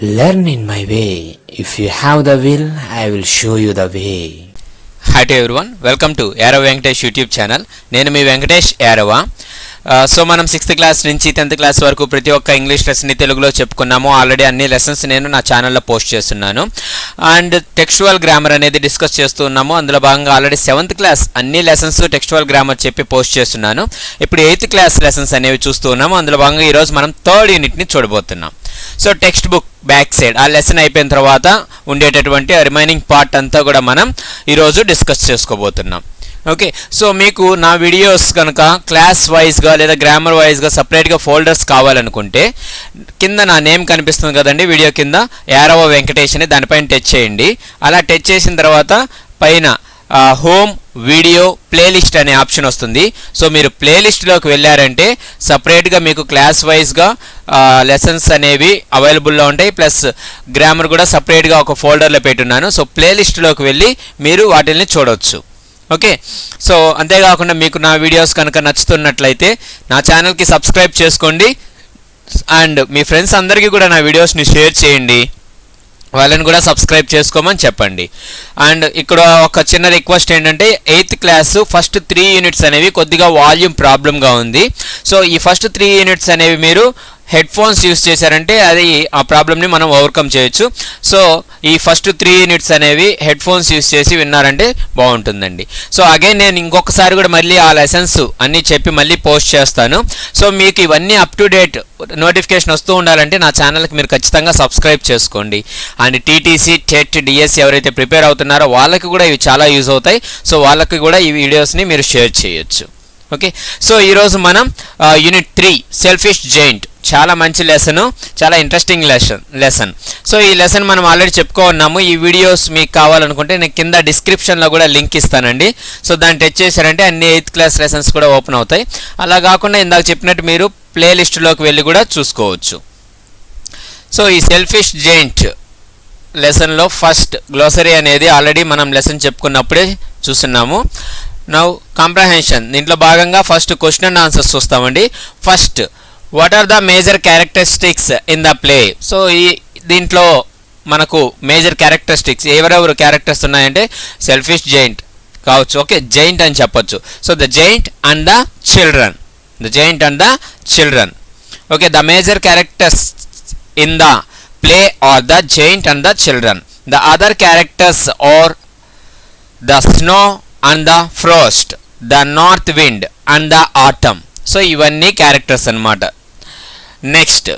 Learn in my way. If you have the will, I will show you the way. Hi to everyone. Welcome to Yarava Venkatesh YouTube channel. నేను మీ Venkatesh యారవా. So మనం 6th class నుంచి 10th class వరకు ప్రతి ఒక్క English లెసన్ని తెలుగులో చెప్పుకున్నాము. Already అన్ని lessons నేను నా ఛానల్లో పోస్ట్ చేస్తున్నాను. అండ్ టెక్స్చువల్ గ్రామర్ అనేది డిస్కస్ చేస్తున్నాము. అందులో భాగంగా ఆల్రెడీ 7th క్లాస్ అన్ని లెసన్స్ టెక్స్చువల్ గ్రామర్ చెప్పి పోస్ట్ చేస్తున్నాను. ఇప్పుడు 8th క్లాస్ లెసన్స్ అనేవి చూస్తూ ఉన్నాము. అందులో భాగంగా ఈరోజు మనం 3rd యూనిట్ని చూడబోతున్నాం. So text book back side ఆ లెసన్ అయిపోయిన తర్వాత ఉండేటటువంటి రిమైనింగ్ పార్ట్ అంతా కూడా మనం ఈరోజు డిస్కస్ చేసుకోబోతున్నాం. ఓకే, సో మీకు నా వీడియోస్ కనుక క్లాస్ వైజ్గా లేదా గ్రామర్ వైజ్గా సపరేట్గా ఫోల్డర్స్ కావాలనుకుంటే కింద నా నేమ్ కనిపిస్తుంది కదండి వీడియో కింద, యారవ వెంకటేష్ అని దానిపైన టచ్ చేయండి. అలా టచ్ చేసిన తర్వాత పైన హోమ్ వీడియో ప్లేలిస్ట్ అనే ఆప్షన్ వస్తుంది. సో మీరు ప్లేలిస్ట్లోకి వెళ్ళారంటే సపరేట్గా మీకు క్లాస్ వైజ్గా లెసన్స్ అనేవి అవైలబుల్లో ఉంటాయి. ప్లస్ గ్రామర్ కూడా సపరేట్గా ఒక ఫోల్డర్లో పెట్టున్నాను. సో ప్లేలిస్ట్లోకి వెళ్ళి మీరు వాటిని చూడవచ్చు. ఓకే, సో అంతేకాకుండా మీకు నా వీడియోస్ కనుక నచ్చుతున్నట్లయితే నా ఛానల్కి సబ్స్క్రైబ్ చేసుకోండి. అండ్ మీ ఫ్రెండ్స్ అందరికీ కూడా నా వీడియోస్ని షేర్ చేయండి, వాళ్ళని కూడా సబ్స్క్రైబ్ చేసుకోమని చెప్పండి. అండ్ ఇక్కడ ఒక చిన్న రిక్వెస్ట్ ఏంటంటే 8th క్లాస్ ఫస్ట్ 3 యూనిట్స్ అనేవి కొద్దిగా వాల్యూమ్ ప్రాబ్లంగా ఉంది. సో ఈ ఫస్ట్ 3 యూనిట్స్ అనేవి మీరు హెడ్ ఫోన్స్ యూస్ చేశారంటే అది ఆ ప్రాబ్లమ్ని మనం ఓవర్కమ్ చేయొచ్చు. సో ఈ ఫస్ట్ 3 యూనిట్స్ అనేవి హెడ్ ఫోన్స్ యూస్ చేసి విన్నారంటే బాగుంటుందండి. సో అగైన్ నేను ఇంకొకసారి కూడా మళ్ళీ ఆ లెసన్స్ అన్నీ చెప్పి మళ్ళీ పోస్ట్ చేస్తాను. సో మీకు ఇవన్నీ అప్ టు డేట్ నోటిఫికేషన్ వస్తూ ఉండాలంటే నా ఛానల్కి మీరు ఖచ్చితంగా సబ్స్క్రైబ్ చేసుకోండి. అండ్ టీటీసీ టెట్ డిఎస్సి ఎవరైతే ప్రిపేర్ అవుతున్నారో వాళ్ళకి కూడా ఇవి చాలా యూజ్ అవుతాయి. సో వాళ్ళకి కూడా ఈ వీడియోస్ని మీరు షేర్ చేయొచ్చు. ఓకే, సో ఈరోజు మనం యూనిట్ 3 సెల్ఫిష్ జైంట్, చాలా మంచి లెసన్, చాలా ఇంట్రెస్టింగ్ లెసన్. సో ఈ లెసన్ మనం ఆల్రెడీ చెప్పుకున్నాము. ఈ వీడియోస్ మీకు కావాలనుకుంటే నేను కింద డిస్క్రిప్షన్లో కూడా లింక్ ఇస్తానండి. సో దాన్ని టచ్ చేశారంటే అన్ని 8th క్లాస్ లెసన్స్ కూడా ఓపెన్ అవుతాయి. అలా కాకుండా ఇందాక చెప్పినట్టు మీరు ప్లేలిస్ట్లోకి వెళ్ళి కూడా చూసుకోవచ్చు. సో ఈ సెల్ఫిష్ జైంట్ లెసన్లో ఫస్ట్ గ్లోసరీ అనేది ఆల్రెడీ మనం లెసన్ చెప్పుకున్నప్పుడే చూస్తున్నాము. నౌ కాంప్రహెన్షన్, దీంట్లో భాగంగా ఫస్ట్ క్వశ్చన్ అండ్ ఆన్సర్స్ చూస్తామండి. First, what are the major characteristics in the play? So దీంట్లో మనకు మేజర్ క్యారెక్టరిస్టిక్స్ ఎవరెవరు క్యారెక్టర్స్ ఉన్నాయంటే సెల్ఫిష్ జైంట్ కావచ్చు. ఓకే, జైంట్ అని చెప్పొచ్చు. So the giant and the children, the giant and the children. Okay, the major characters in the play are the giant and the children. The other characters are the snow and the frost, the north wind and the autumn. So ఇవన్నీ characters అన్నమాట. Next,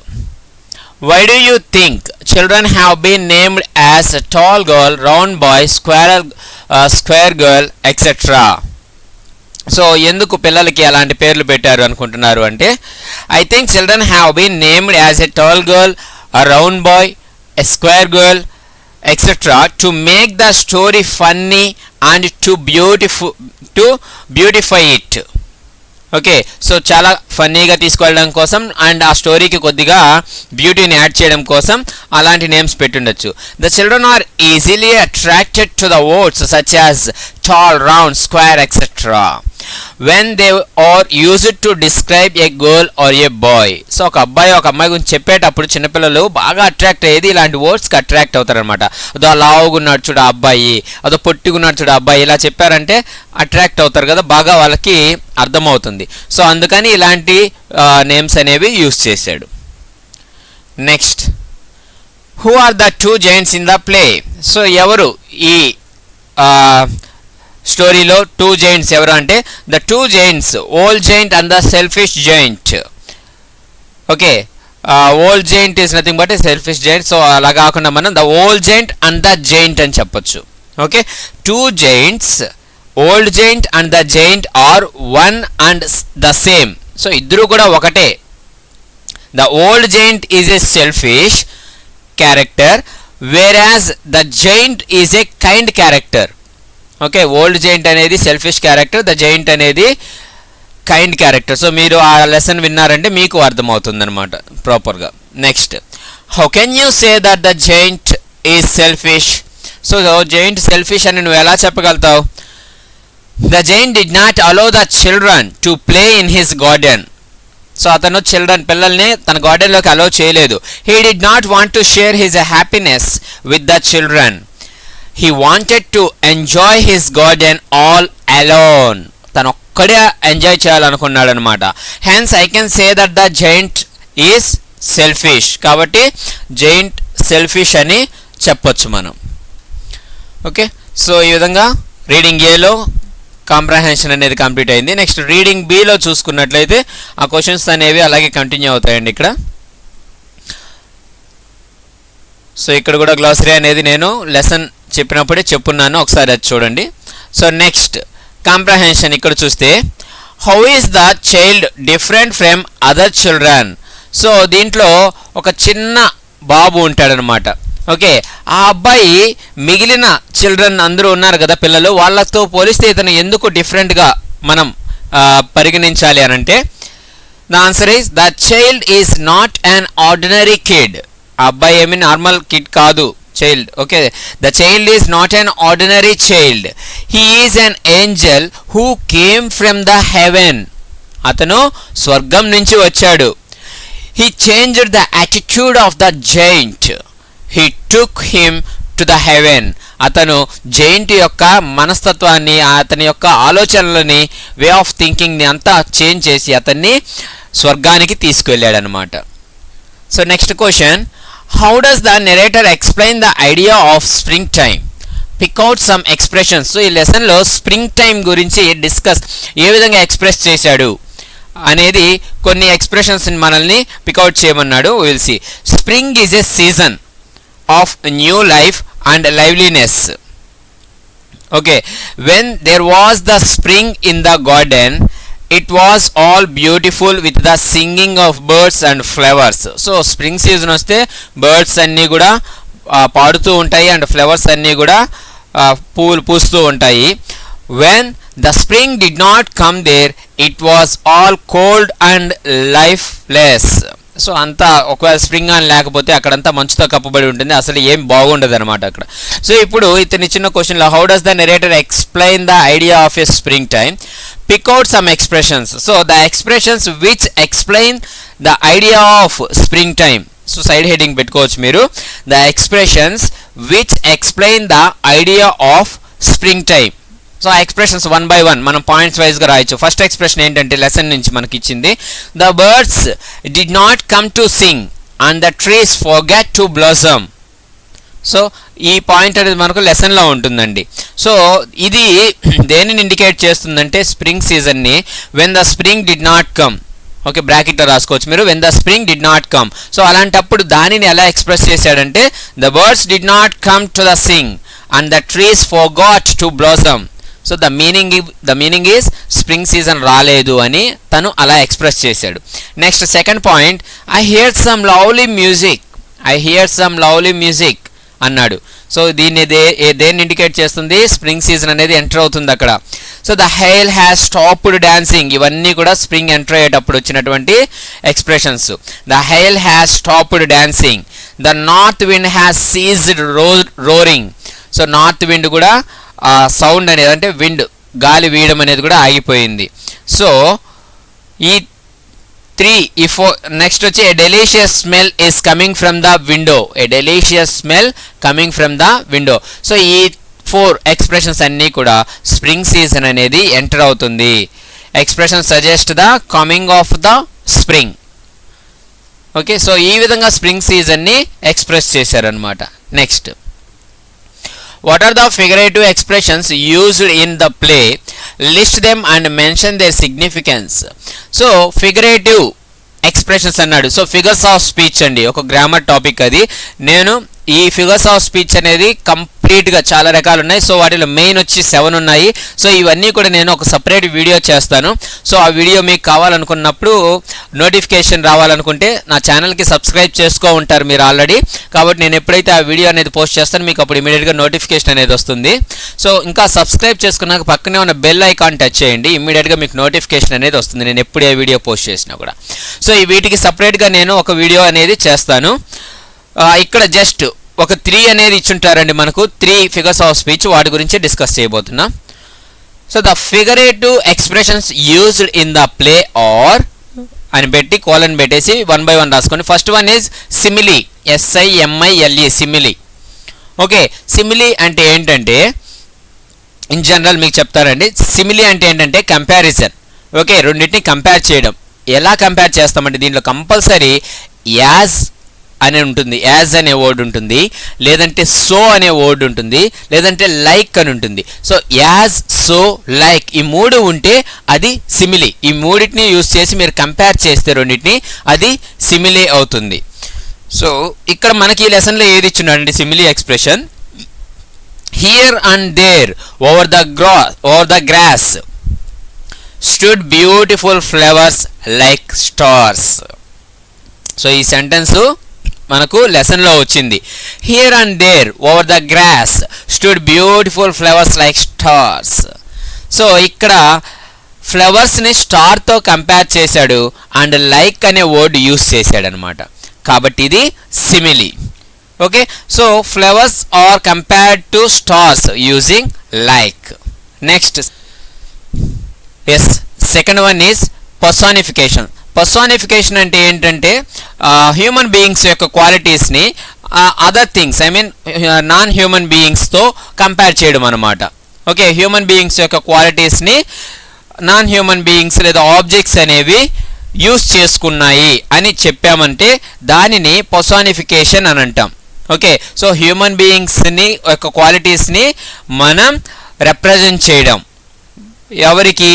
why do you think children have been named as tall girl, round boy, square girl etcetera? So ఎందుకు పిల్లలకి అలాంటి పేర్లు పెట్టారు అనుకుంటున్నారు అంటే, I think children have been named as a tall girl, a round boy, a square girl etcetera to make the story funny and to beautify it. Okay, so చాలా ఫన్నీగా తీసుకెళ్ళడం కోసం అండ్ ఆ స్టోరీకి కొద్దిగా బ్యూటీని యాడ్ చేయడం కోసం అలాంటి నేమ్స్ పెట్టుండొచ్చు. The children are easily attracted to the words such as tall, round, square etcetera when they are used to describe a girl or a boy. So ఒక అబ్బాయి ఒక అమ్మాయి గురించి చెప్పేటప్పుడు చిన్నపిల్లలు బాగా అట్రాక్ట్ అయ్యేది ఇలాంటి వర్డ్స్కి అట్రాక్ట్ అవుతారనమాట. అదో లావుగున్నాడు చూడు అబ్బాయి, అదో పొట్టిగున్నాడు చూడు అబ్బాయి, ఇలా చెప్పారంటే అట్రాక్ట్ అవుతారు కదా, బాగా వాళ్ళకి అర్థమవుతుంది. సో అందుకని ఇలాంటి నేమ్స్ అనేవి యూస్ చేశాడు. Next, who are the 2 giants in the play? So ఎవరు ఈ స్టోరీలో 2 జైంట్స్ ఎవరు అంటే the 2 giants, old giant and the selfish giant. Okay, old giant is nothing but a selfish giant. So అలా కాకుండా మనం the old giant and the giant అని చెప్పొచ్చు. Okay, 2 giants, old giant and the giant are one and the same. So ఇద్దరు కూడా ఒకటే. The old giant is a selfish character, whereas the giant is a kind character. Okay, old giant అనేది selfish character, the giant అనేది kind character. So మీరు ఆ lesson విన్నారంటే మీకు అర్థమవుతుంది అనమాట ప్రాపర్గా. Next, how can you say that the giant is selfish? So giant selfish అని నువ్వు ఎలా చెప్పగలుగుతావు? The giant did not allow the children to play in his garden. So అతను పిల్లల్ని తన గార్డెన్లోకి అలౌ చేయలేదు. He did not want to share his happiness with the children. He wanted to enjoy his garden all alone. తను ఒక్కడే enjoy చేయాలనుకున్నాడు అనమాట. Hence I can say that the giant is selfish. కాబట్టి giant selfish అని చెప్పొచ్చు మనం. Okay, so ఈ విధంగా reading ఏలో కాంప్రహెన్షన్ అనేది కంప్లీట్ అయింది. నెక్స్ట్ రీడింగ్ బిలో చూసుకున్నట్లయితే ఆ క్వశ్చన్స్ అనేవి అలాగే కంటిన్యూ అవుతాయండి ఇక్కడ. సో ఇక్కడ కూడా గ్లాసరీ అనేది నేను లెసన్ చెప్పినప్పుడే చెప్పున్నాను, ఒకసారి అది చూడండి. సో నెక్స్ట్ కాంప్రహెన్షన్ ఇక్కడ చూస్తే how is the child different from other children. So దీంట్లో ఒక చిన్న బాబు ఉంటాడనమాట. ఓకే, ఆ అబ్బాయి మిగిలిన చిల్డ్రన్ అందరూ ఉన్నారు కదా పిల్లలు, వాళ్ళతో పోలిస్తే ఇతను ఎందుకు డిఫరెంట్గా మనం పరిగణించాలి అని అంటే the answer is the child is not an ordinary kid. ఆ అబ్బాయి ఏమి నార్మల్ కిడ్ కాదు, child. Okay, the child is not an ordinary child. He is an angel who came from the heaven. అతను స్వర్గం నుంచి వచ్చాడు. He changed the attitude of the giant. He took him to the heaven. అతను giant యొక్క మనస్తత్వాన్ని, అతని యొక్క ఆలోచనలని, way of థింకింగ్ని అంతా చేంజ్ చేసి అతన్ని స్వర్గానికి తీసుకువెళ్ళాడు అనమాట. So next question, how does the narrator explain the idea of spring time? Pick out some expressions. So ఈ లెసన్లో స్ప్రింగ్ టైమ్ గురించి ఏ విధంగా ఎక్స్ప్రెస్ చేశాడు అనేది కొన్ని ఎక్స్ప్రెషన్స్ మనల్ని పిక్అవుట్ చేయమన్నాడు. Will see. Spring is a season of new life and liveliness. Okay, when there was the spring in the garden, it was all beautiful with the singing of birds and flowers. So spring season వస్తే birds అన్నీ కూడా పాడుతూ ఉంటాయి and flowers అన్నీ కూడా పూలు పూస్తూ ఉంటాయి. when the spring did not come there, it was all cold and lifeless. So అంతా ఒకవేళ స్ప్రింగ్ అని లేకపోతే అక్కడంతా మంచుతో కప్పబడి ఉంటుంది, అసలు ఏం బాగుండదు అనమాట అక్కడ. సో ఇప్పుడు ఇతని చిన్న క్వశ్చన్లో how does the narrator explain the idea of a spring time? Pick out some expressions. So the expressions which explain the idea of spring time. So side heading పెట్టుకోవచ్చు మీరు. The expressions which explain the idea of spring time. So ఆ expressions one by one మనం points వైజ్గా రాయొచ్చు. First expression ఏంటంటే lesson నుంచి మనకి ఇచ్చింది, the birds did not come to sing and the trees forget to blossom. So ఈ point అనేది మనకు లెసన్లో ఉంటుందండి. సో ఇది దేనిని ఇండికేట్ చేస్తుందంటే స్ప్రింగ్ సీజన్ని. When the spring did not come. Okay, బ్రాకెట్లో రాసుకోవచ్చు మీరు, when the spring did not come. So అలాంటప్పుడు దానిని ఎలా ఎక్స్ప్రెస్ చేశాడంటే the birds did not come to the sing and the trees forgot to blossom. So the meaning is spring season రాలేదు అని తను అలా ఎక్స్ప్రెస్ చేశాడు. Next second point, I hear some lovely music అన్నాడు. సో దీన్ని దేన్ని indicate చేస్తుంది? Spring season అనేది ఎంటర్ అవుతుంది అక్కడ. So the hail has stopped dancing. ఇవన్నీ కూడా స్ప్రింగ్ ఎంటర్ అయ్యేటప్పుడు వచ్చినటువంటి expressions. The hail has stopped dancing. The north wind has ceased roaring. So north wind కూడా సౌండ్ అనేది అంటే విండ్ గాలి వీయడం అనేది కూడా ఆగిపోయింది. సో ఈ నెక్స్ట్ వచ్చి a delicious smell is coming from the window. So ఈ 4 ఎక్స్ప్రెషన్స్ అన్నీ కూడా స్ప్రింగ్ సీజన్ అనేది ఎంటర్ అవుతుంది. Expression suggest the coming of the spring. Okay, so ఈ విధంగా స్ప్రింగ్ సీజన్ని ఎక్స్ప్రెస్ చేశారనమాట. Next, what are the figurative expressions used in the play? List them and mention their significance. So figurative expressions అన్నాడు. So figures of speech అండి, ఒక grammar topic అది. నేను ఈ ఫిగర్స్ ఆఫ్ స్పీచ్ అనేది కంప్లీట్గా చాలా రకాలు ఉన్నాయి. సో వాటిలో మెయిన్ వచ్చి 7 ఉన్నాయి. సో ఇవన్నీ కూడా నేను ఒక సపరేట్ వీడియో చేస్తాను. సో ఆ వీడియో మీకు కావాలనుకున్నప్పుడు నోటిఫికేషన్ రావాలనుకుంటే నా ఛానల్కి సబ్స్క్రైబ్ చేసుకో ఉంటారు మీరు ఆల్రెడీ. కాబట్టి నేను ఎప్పుడైతే ఆ వీడియో అనేది పోస్ట్ చేస్తాను మీకు అప్పుడు ఇమీడియట్గా నోటిఫికేషన్ అనేది వస్తుంది. సో ఇంకా సబ్స్క్రైబ్ చేసుకున్నాక పక్కనే ఉన్న బెల్ ఐకాన్ టచ్ చేయండి, ఇమీడియట్గా మీకు నోటిఫికేషన్ అనేది వస్తుంది నేను ఎప్పుడు ఏ వీడియో పోస్ట్ చేసినా కూడా. సో ఈ వీటికి సపరేట్గా నేను ఒక వీడియో అనేది చేస్తాను. ఇక్కడ జస్ట్ ఒక 3 అనేది ఇచ్చుంటారండి మనకు, 3 ఫిగర్స్ ఆఫ్ స్పీచ్, వాటి గురించి డిస్కస్ చేయబోతున్నా. So the figurative expressions used in the play are అని పెట్టి కోలన్ పెట్టేసి 1 by 1 రాసుకోండి. First one is simile, SIMILE, simile. Okay, simile అంటే ఏంటంటే ఇన్ జనరల్ మీకు చెప్తారండి. సిమిలీ అంటే ఏంటంటే కంపారిజన్. ఓకే, రెండింటిని కంపేర్ చేయడం. ఎలా కంపేర్ చేస్తామంటే దీంట్లో కంపల్సరీ యాజ్ అని ఉంటుంది, యాజ్ అనే వర్డ్ ఉంటుంది, లేదంటే సో అనే వర్డ్ ఉంటుంది, లేదంటే లైక్ అని ఉంటుంది. సో యాజ్, సో, లైక్ ఈ మూడు ఉంటే అది సిమిలీ. ఈ మూడింటిని యూజ్ చేసి మీరు కంపేర్ చేస్తే రెండింటిని అది సిమిలీ అవుతుంది. సో ఇక్కడ మనకి ఈ లెసన్లో ఏది ఇచ్చున్నాడండి simile expression. Here and there over the grass stood beautiful flowers like stars. So ఈ సెంటెన్స్ మనకు లెసన్లో వచ్చింది. Here and there over the grass stood beautiful flowers like stars. So ఇక్కడ ఫ్లవర్స్ని స్టార్తో కంపేర్ చేశాడు అండ్ లైక్ అనే వర్డ్ యూస్ చేశాడు అనమాట. కాబట్టి ఇది simile. Okay, so flowers are compared to stars using like. Next yes, second one is personification. Personification అంటే ఏంటంటే హ్యూమన్ బీయింగ్స్ యొక్క క్వాలిటీస్ని other things, I mean non human బీయింగ్స్తో కంపేర్ చేయడం అనమాట. ఓకే, హ్యూమన్ బీయింగ్స్ యొక్క క్వాలిటీస్ని నాన్ హ్యూమన్ బీయింగ్స్ లేదా ఆబ్జెక్ట్స్ అనేవి యూస్ చేసుకున్నాయి అని చెప్పామంటే దానిని పర్సానిఫికేషన్ అని అంటాం. ఓకే, సో హ్యూమన్ బీయింగ్స్ని యొక్క క్వాలిటీస్ని మనం రిప్రజెంట్ చేయడం ఎవరికి,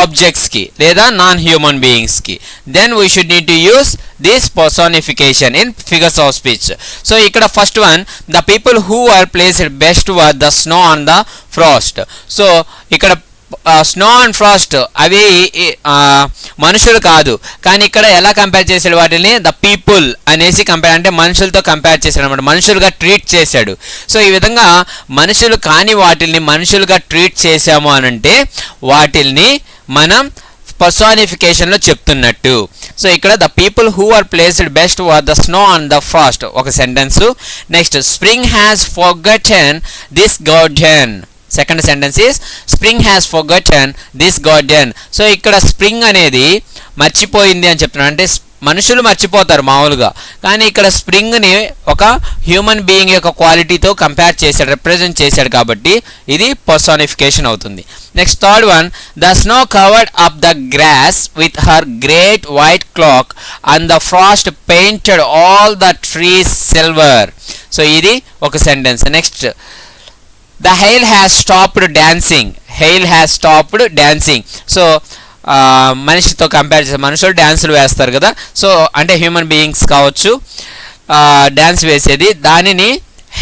ఆబ్జెక్ట్స్కి లేదా నాన్ హ్యూమన్ బీయింగ్స్కి. Then we should need to use this personification in figures of speech. So ఇక్కడ first one, the people who are placed best were the snow on the frost. So ఇక్కడ snow and frost అవి మనుషులు కాదు, కానీ ఇక్కడ ఎలా compare చేశాడు వాటిని, ద పీపుల్ అనేసి కంపేర్, అంటే మనుషులతో కంపేర్ చేశాడు అనమాట, మనుషులుగా ట్రీట్ చేశాడు. సో ఈ విధంగా మనుషులు కాని వాటిల్ని మనుషులుగా ట్రీట్ చేశాము అని అంటే వాటిల్ని మనం పర్సానిఫికేషన్లో చెప్తున్నట్టు. సో ఇక్కడ the people who are placed best were the snow on the frost ఒక sentence. Next, spring has forgotten this garden. Second sentence is spring has forgotten this garden. So ఇక్కడ స్ప్రింగ్ అనేది మర్చిపోయింది అని చెప్తున్నాడు, అంటే మనుషులు మర్చిపోతారు మామూలుగా, కానీ ఇక్కడ స్ప్రింగ్ని ఒక హ్యూమన్ బీయింగ్ యొక్క క్వాలిటీతో కంపేర్ చేశాడు, రిప్రజెంట్ చేశాడు, కాబట్టి ఇది పర్సానిఫికేషన్ అవుతుంది. Next third one, the snow covered up the grass with her great white cloak and the frost painted all the trees silver. So ఇది ఒక sentence. Next, the hail has stopped dancing. Hail has stopped dancing. So మనిషితో compare చేస్తే మనుషులు డ్యాన్సులు వేస్తారు కదా, so అంటే human beings కావచ్చు డ్యాన్స్ వేసేది, దానిని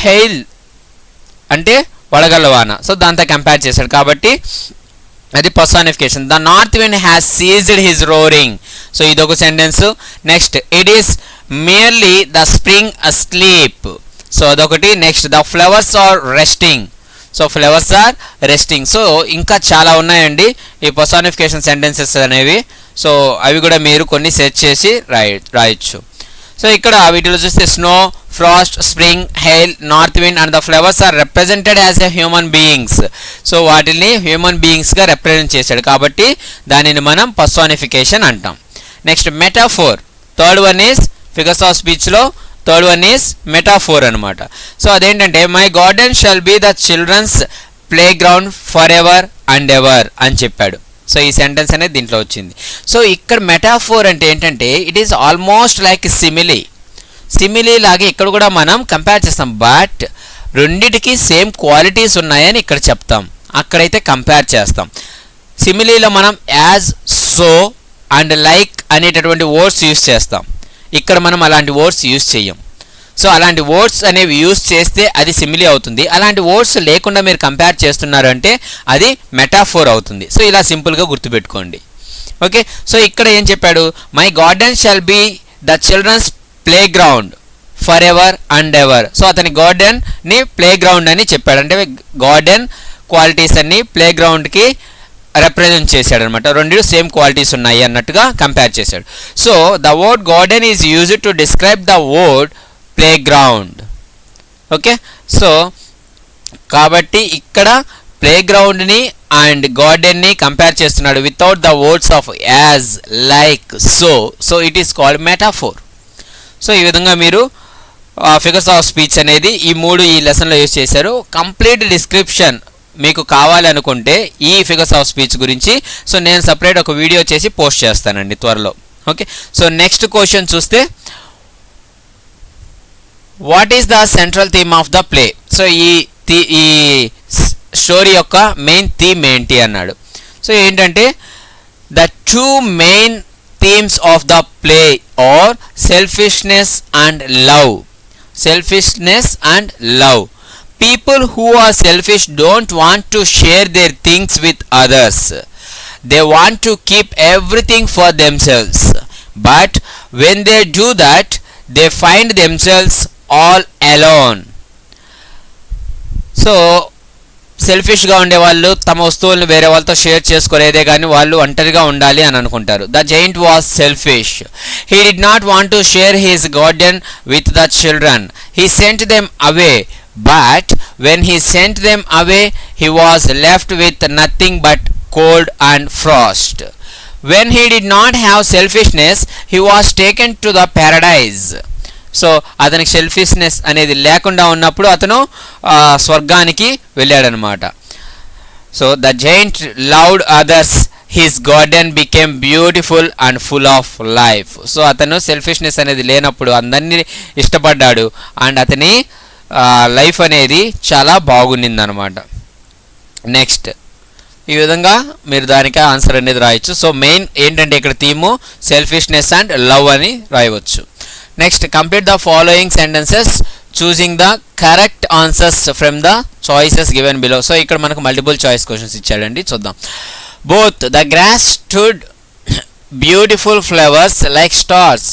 హెయిల్ అంటే వడగళ్ళవాన, సో దాంతో కంపేర్ చేశాడు, కాబట్టి అది personification. The north wind has ceased his roaring. So ఇదొక sentence. Next, it is merely the spring asleep. So అదొకటి. Next, the flowers are resting. So flowers are resting. So ఇంకా చాలా ఉన్నాయండి ఈ పర్సానిఫికేషన్ సెంటెన్సెస్ అనేవి. సో అవి కూడా మీరు కొన్ని సెర్చ్ చేసి రాయొచ్చు. సో ఇక్కడ వీటిలో చూస్తే snow, frost, spring, hail, north wind and the flowers are represented as a human beings. So వాటిని హ్యూమన్ బీయింగ్స్గా రిప్రజెంట్ చేశాడు, కాబట్టి దానిని మనం పర్సానిఫికేషన్ అంటాం. Next, metaphor. Third one is figures of స్పీచ్లో థర్డ్ వన్ ఈజ్ మెటాఫోర్ అనమాట. సో అదేంటంటే, my garden shall be the children's playground forever and ever అని చెప్పాడు. సో ఈ సెంటెన్స్ అనేది దీంట్లో వచ్చింది. సో ఇక్కడ మెటాఫోర్ అంటే ఏంటంటే, it is almost like simile. Simile లాగే ఇక్కడ కూడా మనం కంపేర్ చేస్తాం, బట్ రెండిటికి సేమ్ క్వాలిటీస్ ఉన్నాయని ఇక్కడ చెప్తాం, అక్కడైతే కంపేర్ చేస్తాం. సిమిలీలో మనం యాజ్, సో అండ్ లైక్ అనేటటువంటి వర్డ్స్ యూస్ చేస్తాం, ఇక్కడ మనం అలాంటి వర్డ్స్ యూస్ చేయం. సో అలాంటి వర్డ్స్ అనేవి యూస్ చేస్తే అది సిమిలీ అవుతుంది, అలాంటి వర్డ్స్ లేకుండా మీరు కంపేర్ చేస్తున్నారు అంటే అది మెటాఫోర్ అవుతుంది. సో ఇలా సింపుల్గా గుర్తుపెట్టుకోండి. ఓకే, సో ఇక్కడ ఏం చెప్పాడు, my garden shall be the children's playground forever and ever. So అతని గార్డెన్ని ప్లే గ్రౌండ్ అని చెప్పాడు, అంటే గార్డెన్ క్వాలిటీస్ అన్ని ప్లే గ్రౌండ్కి రిప్రజెంట్ చేశాడు అనమాట, రెండు సేమ్ క్వాలిటీస్ ఉన్నాయి అన్నట్టుగా కంపేర్ చేశాడు. So the word garden is used to describe the word playground. Okay, so కాబట్టి ఇక్కడ ప్లే గ్రౌండ్ని అండ్ గార్డెన్ని కంపేర్ చేస్తున్నాడు without the words of as, like, so it is called metaphor. So ఈ విధంగా మీరు ఫిగర్స్ ఆఫ్ స్పీచ్ అనేది ఈ లెసన్లో యూజ్ చేశారు. కంప్లీట్ డిస్క్రిప్షన్ మీకు కావాలి అనుకుంటే ఈ ఫిగర్స్ ఆఫ్ స్పీచ్ గురించి సో నేను సపరేట్ ఒక వీడియో చేసి పోస్ట్ చేస్తానండి త్వరలో. ఓకే, సో నెక్స్ట్ క్వశ్చన్ చూస్తే what is the central theme of the play. So ఈ స్టోరీ యొక్క మెయిన్ థీమ్ ఏంటి అన్నాడు. సో ఏంటంటే the two main themes of the play are selfishness and love. Selfishness and love. People who are selfish don't want to share their things with others. They want to keep everything for themselves. But when they do that, they find themselves all alone. So సెల్ఫిష్గా ఉండేవాళ్ళు తమ వస్తువులను వేరే వాళ్ళతో share చేసుకోలేదే కానీ వాళ్ళు ఒంటరిగా ఉండాలి అని అనుకుంటారు. The giant was selfish. He did not want to share his garden with the children. He sent them away, but when he sent them away he was left with nothing but cold and frost. When he did not have selfishness he was taken to the paradise. So అతనికి selfishness అనేది లేకుండా ఉన్నప్పుడు అతను స్వర్గానికి వెళ్ళాడనమాట. So the giant loved others, his garden became beautiful and full of life. So అతను selfishness అనేది లేనప్పుడు అందరినీ ఇష్టపడ్డాడు అండ్ అతని లైఫ్ అనేది చాలా బాగుండిందనమాట. నెక్స్ట్ ఈ విధంగా మీరు దానికి ఆన్సర్ అనేది రాయొచ్చు. సో మెయిన్ ఏంటంటే ఇక్కడ థీము సెల్ఫిష్నెస్ అండ్ లవ్ అని రాయవచ్చు. Next complete the following sentences choosing the correct answers from the choices given below. So ఇక్కడ మనకు మల్టిపుల్ చాయిస్ క్వశ్చన్స్ ఇచ్చాడండి, చూద్దాం. Both the grass stood beautiful flowers like stars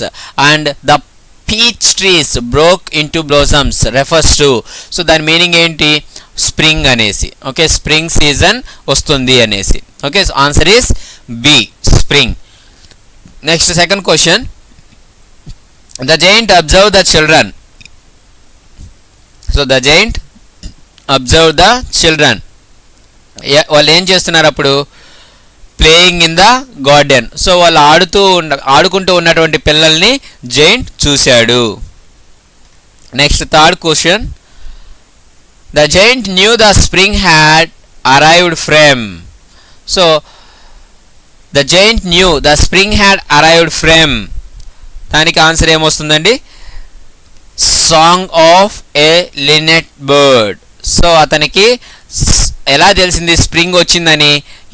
and the peach trees broke into blossoms refers to. So దాని meaning ఏంటి? Spring అనేసి. Okay, spring season వస్తుంది అనేసి. Okay, so answer is B, spring. Next second question, the giant observed the children. So the giant observed the children. వాళ్ళు ఏం చేస్తున్నారు అప్పుడు? Playing in the garden. So వాళ్ళు ఆడుకుంటూ ఉన్నటువంటి పిల్లల్ని జైంట్ చూశాడు. Next third question, the giant knew the spring had arrived from. So the giant knew the spring had arrived from. దానికి ఆన్సర్ ఏమొస్తుందండి? Song of a linnet bird. So అతనికి ఎలా తెలిసింది స్ప్రింగ్ వచ్చిందని?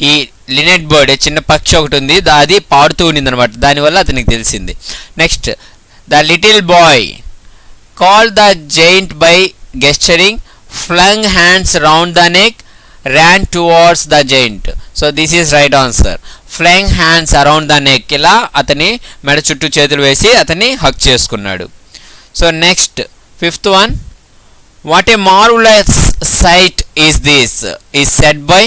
ఈ లినెట్ బర్డ్ చిన్న పక్షి ఒకటి ఉంది, అది పాడుతూ ఉండింది అనమాట, దానివల్ల అతనికి తెలిసింది. Next, the little boy called the giant by gesturing, flung hands round the neck, ran towards the giant. So this is right answer. Flung hands around the neck. ఇలా అతని మెడ చుట్టూ చేతులు వేసి అతన్ని హక్ చేసుకున్నాడు. So next fifth one, what a marvellous sight is this is said by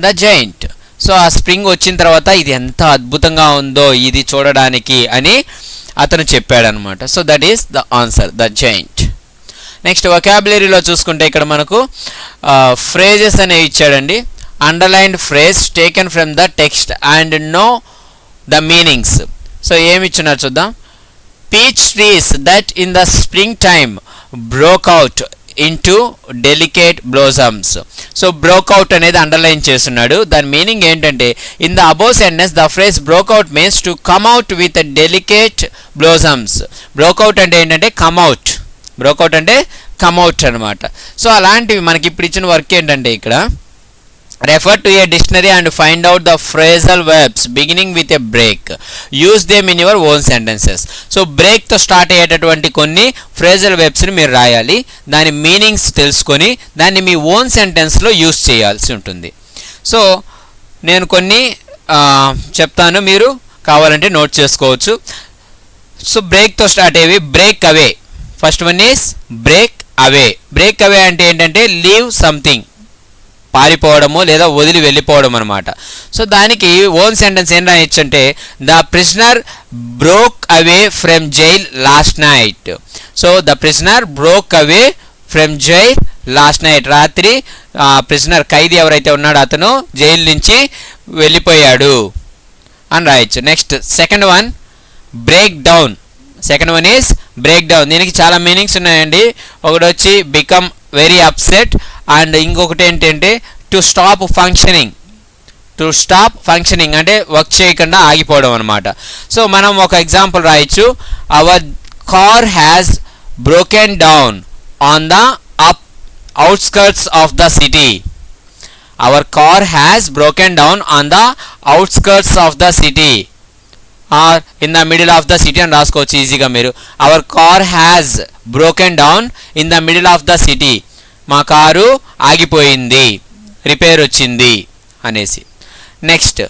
the giant. So ఆ spring వచ్చిన తర్వాత ఇది ఎంత అద్భుతంగా ఉందో ఇది చూడడానికి అని అతను చెప్పాడనమాట. So that is the answer, the giant. Next వొకాబులరీలో చూసుకుంటే ఇక్కడ మనకు ఫ్రేజెస్ అనేవి ఇచ్చాడండి. Underlined phrase taken from the text and know the meanings. So ఏమి ఇచ్చినారు చూద్దాం. Peach trees that in the spring time broke out into delicate blossoms. So broke out అనేది అండర్లైన్ చేస్తున్నాడు. దాని మీనింగ్ ఏంటంటే in the above sentence the phrase broke out means to come out with delicate blossoms. Broke out అంటే ఏంటంటే come out, broke out అంటే come out అనమాట. So అలాంటివి మనకి ఇప్పుడు ఇచ్చిన వర్క్ ఏంటంటే ఇక్కడ refer to a dictionary and find out the phrasal verbs beginning with a break, use them in your own sentences. So బ్రేక్తో స్టార్ట్ అయ్యేటటువంటి కొన్ని ఫ్రేజల్ వర్బ్స్ని మీరు రాయాలి, దాని మీనింగ్స్ తెలుసుకొని దాన్ని మీ ఓన్ సెంటెన్స్లో యూజ్ చేయాల్సి ఉంటుంది. సో నేను కొన్ని చెప్తాను, మీరు కావాలంటే నోట్ చేసుకోవచ్చు. సో బ్రేక్తో స్టార్ట్ అయ్యేవి break away. First one is break away. Break away అంటే ఏంటంటే లీవ్ సంథింగ్, పారిపోవడము లేదా వదిలి వెళ్ళిపోవడం అనమాట. సో దానికి ఓన్ సెంటెన్స్ ఏం రాయొచ్చు అంటే the prisoner broke away from jail last night. So the prisoner broke away from jail last night. రాత్రి ప్రిజనర్ ఖైదీ ఎవరైతే ఉన్నాడో అతను జైలు నుంచి వెళ్ళిపోయాడు అని రాయొచ్చు. Next second one break down. Second one is break down. దీనికి చాలా మీనింగ్స్ ఉన్నాయండి. ఒకటి వచ్చి బికమ్ వెరీ అప్సెట్ అండ్ ఇంకొకటి ఏంటంటే to stop functioning. To stop functioning అంటే వర్క్ చేయకుండా ఆగిపోవడం అనమాట. సో మనం ఒక ఎగ్జాంపుల్ రాయొచ్చు. Our car has broken down on the outskirts of the city. Our car has broken down on the outskirts of the city or in the middle of the city అని రాసుకోవచ్చు ఈజీగా మీరు. Our car has broken down in the middle of the city. మా car ఆగిపోయింది, repair వచ్చింది అనేసి. Next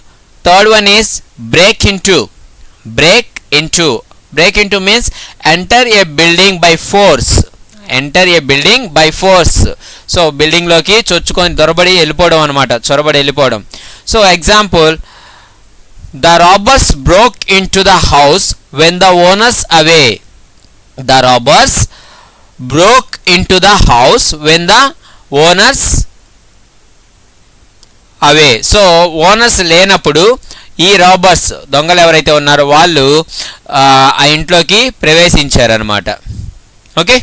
third one is break into. Break into. Break into means enter a building by force. Enter a building by force. So బిల్డింగ్లోకి చొచ్చుకొని దొరబడి వెళ్ళిపోవడం అనమాట, చొరబడి వెళ్ళిపోవడం. So example the robbers broke in to the house when the owners away. The robbers broke in to the house when the owners away. So owners లేనప్పుడు ఈ robbers దొంగలు ఎవరైతే ఉన్నారో వాళ్ళు ఆ ఇంట్లోకి ప్రవేశించారనమాట. Okay.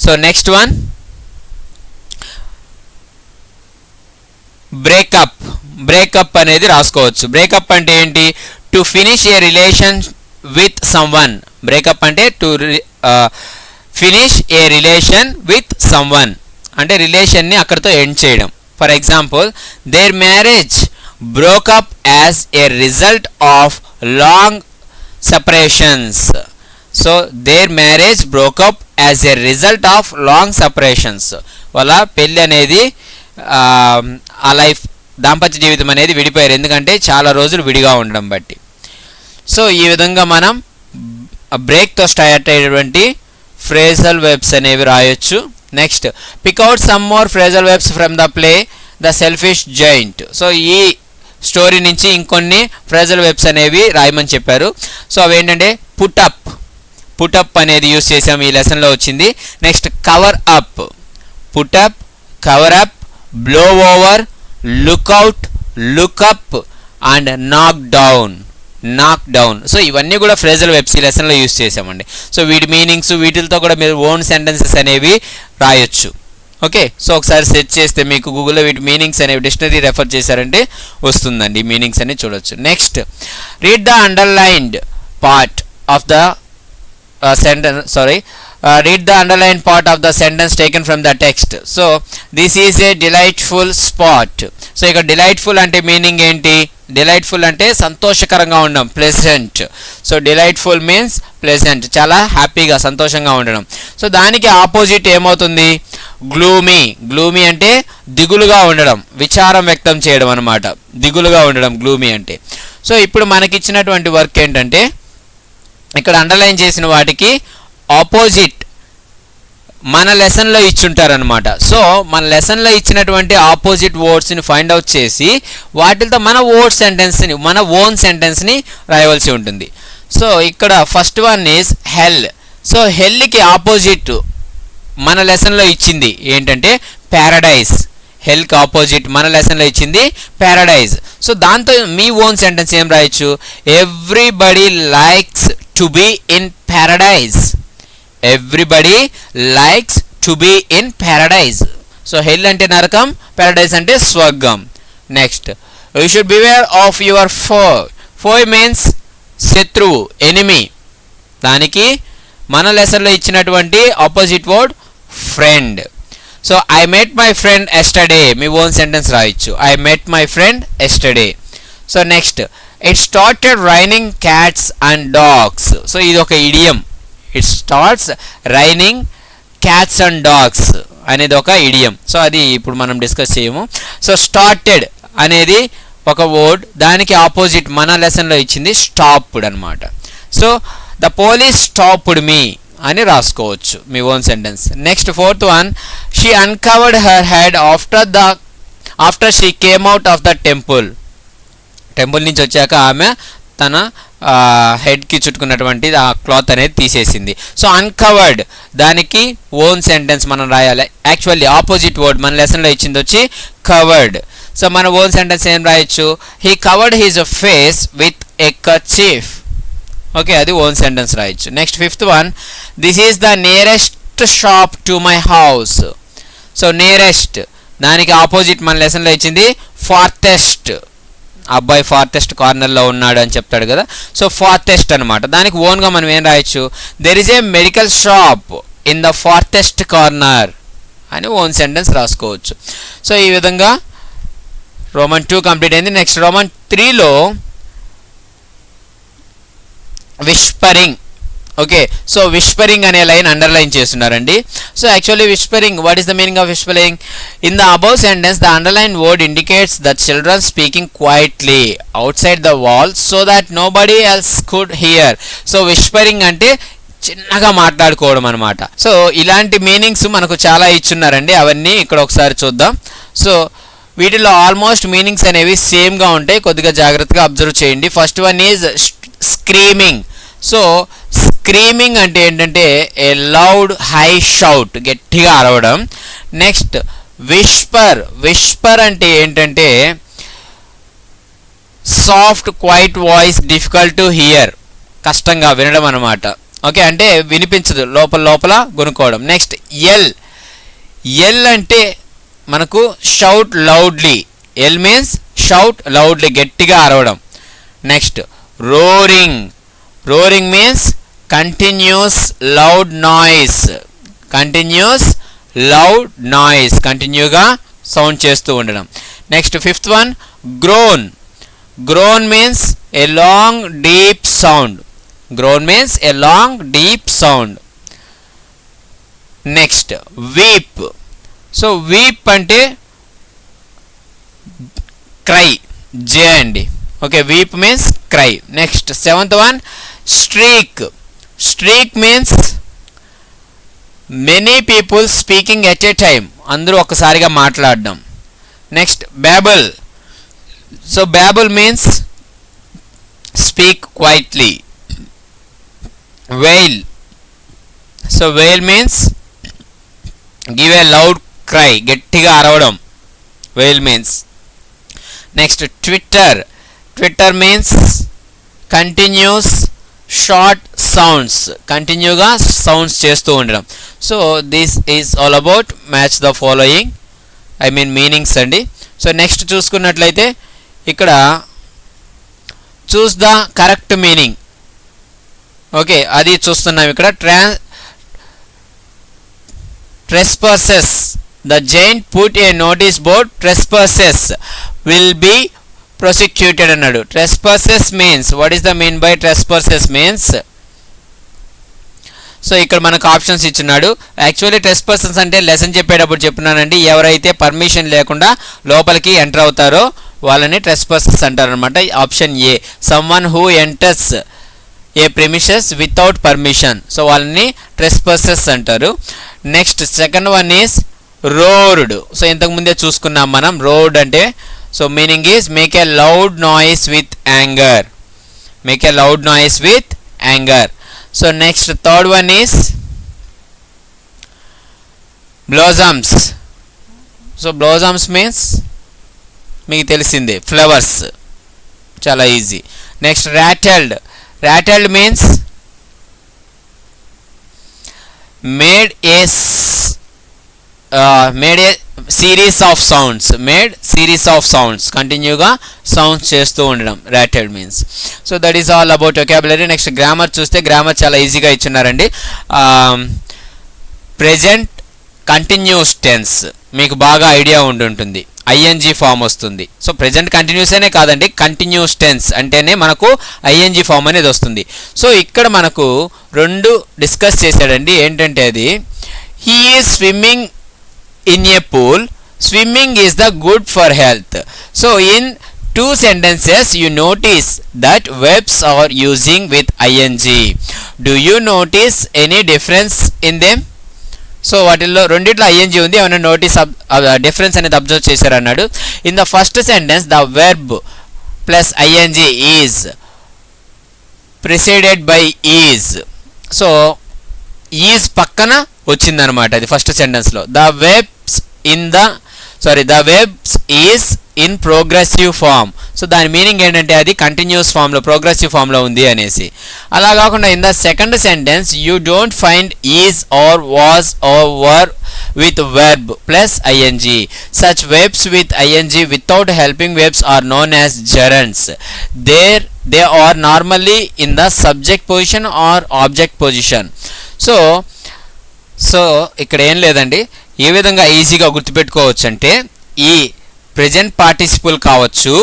So next one breakup. Breakup అనేది రాసుకోవచ్చు. బ్రేకప్ అంటే ఏంటి? To finish a relation with someone. Breakup అంటే to finish a relation with someone అంటే రిలేషన్ని అక్కడితో ఎండ్ చేయడం. For example their marriage broke up as a result of long separations. So their marriage broke up as a result of long separations. వాళ్ళ పెళ్ళి అనేది ఆ life దాంపత్య జీవితం అనేది విడిపోయారు, ఎందుకంటే చాలా రోజులు విడిగా ఉండడం బట్టి. సో ఈ విధంగా మనం బ్రేక్తో స్టార్ట్ అయ్యేటువంటి ఫ్రేజల్ వెబ్స్ అనేవి రాయొచ్చు. Next pick out some more phrasal webs from the play the selfish giant. So ఈ స్టోరీ నుంచి ఇంకొన్ని ఫ్రేజల్ వెబ్స్ అనేవి రాయమని చెప్పారు. సో అవి ఏంటంటే పుటప్. పుటప్ అనేది యూస్ చేసాం, ఈ లెసన్లో వచ్చింది. Next cover up. Put up, cover up, blow over, look out, look up and knock down. Knock down. So ఇవన్నీ కూడా ఫ్రేజల్ వెబ్స్ ఈ లెసన్లో యూస్ చేసామండి. సో వీటి మీనింగ్స్ వీటితో కూడా మీరు ఓన్ సెంటెన్సెస్ అనేవి రాయొచ్చు. ఓకే. సో ఒకసారి సెర్చ్ చేస్తే మీకు గూగుల్లో వీటి మీనింగ్స్ అనేవి డిక్షనరీ రెఫర్ చేశారంటే వస్తుందండి, ఈ మీనింగ్స్ అనేవి చూడొచ్చు. Next read the underlined part of the read the underlined part of the sentence taken from the text. So this is a delightful spot. So ఇక్కడ delightful అంటే మీనింగ్ ఏంటి? delightful అంటే సంతోషకరంగా ఉండడం, pleasant. So delightful means pleasant, చాలా హ్యాపీగా సంతోషంగా ఉండడం. సో దానికి ఆపోజిట్ ఏమవుతుంది? గ్లూమీ. గ్లూమీ అంటే దిగులుగా ఉండడం, విచారం వ్యక్తం చేయడం అనమాట, దిగులుగా ఉండడం గ్లూమీ అంటే. సో ఇప్పుడు మనకిచ్చినటువంటి వర్క్ ఏంటంటే ఇక్కడ అండర్లైన్ చేసిన వాటికి ఆపోజిట్ మన లెసన్లో ఇచ్చుంటారనమాట. సో మన లెసన్లో ఇచ్చినటువంటి ఆపోజిట్ వర్డ్స్ని ఫైండ్ అవుట్ చేసి వాటితో మన ఓన్ సెంటెన్స్ని రాయవలసి ఉంటుంది. సో ఇక్కడ first one is hell. So హెల్కి ఆపోజిట్ మన లెసన్లో ఇచ్చింది ఏంటంటే ప్యారడైజ్. హెల్కి ఆపోజిట్ మన లెసన్లో ఇచ్చింది ప్యారడైజ్. సో దాంతో మీ ఓన్ సెంటెన్స్ ఏం రాయొచ్చు? Everybody likes to be in paradise. Everybody likes to be in paradise. So hell అంటే నరకం, ప్యారడైజ్ అంటే స్వర్గం. Next you should beware of your foe. Foe means శత్రువు, ఎనిమీ. దానికి మన లెసన్లో ఇచ్చినటువంటి opposite word friend. So I met my friend yesterday. మీ ఓన్ సెంటెన్స్ రాయొచ్చు, I met my friend yesterday. So next it started raining cats and dogs. So ఇది ఒక idiom. It starts raining cats and dogs అనేది ఒక idiom. So అది ఇప్పుడు మనం discuss చేయము. సో స్టార్టెడ్ అనేది ఒక వర్డ్, దానికి ఆపోజిట్ మన లెసన్లో ఇచ్చింది స్టాప్డ్ అనమాట. So the police stopped me అని రాసుకోవచ్చు మీ own sentence. Next fourth one she uncovered her head after she came out of the temple. Temple నుంచి వచ్చాక ఆమె తన హెడ్కి చుట్టుకున్నటువంటి ఆ క్లాత్ అనేది తీసేసింది. సో అన్కవర్డ్ దానికి ఓన్ సెంటెన్స్ మనం రాయాలి. యాక్చువల్లీ ఆపోజిట్ వర్డ్ మన లెసన్లో ఇచ్చింది వచ్చి కవర్డ్. సో మన ఓన్ సెంటెన్స్ ఏం రాయొచ్చు, he covered his face with a kerchief. Okay, అది ఓన్ సెంటెన్స్ రాయొచ్చు. Next fifth one, this is the nearest shop to my house. So nearest దానికి ఆపోజిట్ మన లెసన్లో ఇచ్చింది ఫార్టెస్ట్. అబ్బాయి ఫార్టెస్ట్ కార్నర్లో ఉన్నాడు అని చెప్తాడు కదా, సో ఫార్టెస్ట్ అనమాట. దానికి ఓన్గా మనం ఏం రాయొచ్చు, there is a medical shop in the farthest corner అని ఓన్ సెంటెన్స్ రాసుకోవచ్చు. సో ఈ విధంగా రోమన్ 2 కంప్లీట్ అయింది. నెక్స్ట్ రోమన్ 3లో విస్పరింగ్. ఓకే, సో విస్పరింగ్ అనే లైన్ అండర్లైన్ చేస్తున్నారండి. So actually whispering, what is the meaning of whispering? In the above sentence the underline word indicates the children speaking quietly outside the wall so that nobody else could hear. So whispering అంటే చిన్నగా మాట్లాడుకోవడం అనమాట. So ఇలాంటి meanings మనకు చాలా ఇచ్చున్నారండి, అవన్నీ ఇక్కడ ఒకసారి చూద్దాం. సో వీటిలో ఆల్మోస్ట్ మీనింగ్స్ అనేవి సేమ్గా ఉంటాయి, కొద్దిగా జాగ్రత్తగా అబ్జర్వ్ చేయండి. First one is screaming. So screaming అంటే ఏంటంటే ఏ లౌడ్ హై షౌట్, గట్టిగా అరవడం. Next Whisper. విస్పర్ అంటే ఏంటంటే soft quiet voice, difficult to hear, కష్టంగా వినడం అనమాట. ఓకే, అంటే వినిపించదు, లోపల లోపల కొనుక్కోవడం. Next L. ఎల్ అంటే మనకు shout loudly. Yell means shout loudly, గట్టిగా అరవడం. Next roaring. Roaring means continuous loud noise. Continuous loud noise, కంటిన్యూగా సౌండ్ చేస్తూ ఉండడం. Next fifth one groan. Groan means a long deep sound. Groan means a long deep sound. Next weep. So weep అంటే cry, జే అండి. Okay, weep means cry. Next seventh one streak. Streak means many people speaking at a time, అందరూ ఒక్కసారిగా మాట్లాడడం. Next babul. So babble means speak quietly. Wail. So wail means give a loud cry, గట్టిగా అరవడం, wail means. Next twitter. Twitter means continuous short sounds, కంటిన్యూగా sounds చేస్తూ ఉండడం. So this is all about match the following, I mean meanings అండి. So next చూసుకున్నట్లయితే ఇక్కడ choose the correct meaning. Okay, అది చూస్తున్నాం ఇక్కడ. Trespassers. The giant put a notice board, trespassers will be prosecuted అన్నాడు. Trespassers means, what is the mean by trespassers means? So ఇక్కడ మనకు options ఇచ్చినాడు. యాక్చువల్లీ ట్రెస్పర్సన్స్ అంటే లెసన్ చెప్పేటప్పుడు చెప్పినానండి, ఎవరైతే పర్మిషన్ లేకుండా లోపలికి ఎంటర్ అవుతారో వాళ్ళని ట్రెస్పర్సన్స్ అంటారనమాట. Option A, someone who enters a premises without permission, so వాళ్ళని ట్రెస్పర్సెస్ అంటారు. Next second one is roared. So ఇంతకుముందే చూసుకున్నాం మనం రోడ్ అంటే. So meaning is make a loud noise with anger. Make a loud noise with anger. So next third one is blossoms. So blossoms means మీకు తెలిసిందే, flowers, చాలా easy. Next rattled. Rattled means made a series of sounds. Made series of sounds, కంటిన్యూగా sounds చేస్తూ ఉండడం, rattled means. So that is all about vocabulary. Next grammar చూస్తే grammar చాలా ఈజీగా ఇచ్చున్నారండి. ప్రెజెంట్ కంటిన్యూస్ టెన్స్ మీకు బాగా ఐడియా ఉండుంటుంది, ఐఎన్జీ ఫామ్ వస్తుంది. సో ప్రెజెంట్ కంటిన్యూస్ అనే కాదండి, కంటిన్యూస్ టెన్స్ అంటేనే మనకు ఐఎన్జీ ఫామ్ అనేది వస్తుంది. సో ఇక్కడ మనకు రెండు డిస్కస్ చేశాడండి. ఏంటంటే అది he is swimming in a pool. Swimming is the good for health. So in two sentences you notice that verbs are using with ing. Do you notice any difference in them? So వాటిల్లో రెండిట్లో ING ఉంది, ఏమైనా notice difference అనేది observe చేశారు అన్నాడు. In the first sentence the verb plus ING is preceded by is. So is పక్కన వచ్చిందనమాట అది ఫస్ట్ సెంటెన్స్లో. The verbs is in progressive form. So దాని మీనింగ్ ఏంటంటే అది కంటిన్యూస్ ఫామ్లో ప్రోగ్రెసివ్ ఫామ్లో ఉంది అనేసి. అలా కాకుండా in the second sentence you don't find is are was or were with verb plus ing. Such verbs with ing without helping verbs are known as gerunds. They are normally in the subject position or object position. So ఇక్కడ ఏం లేదండి, ఏ విధంగా ఈజీగా గుర్తుపెట్టుకోవచ్చు అంటే ఈ present participle కావచ్చు,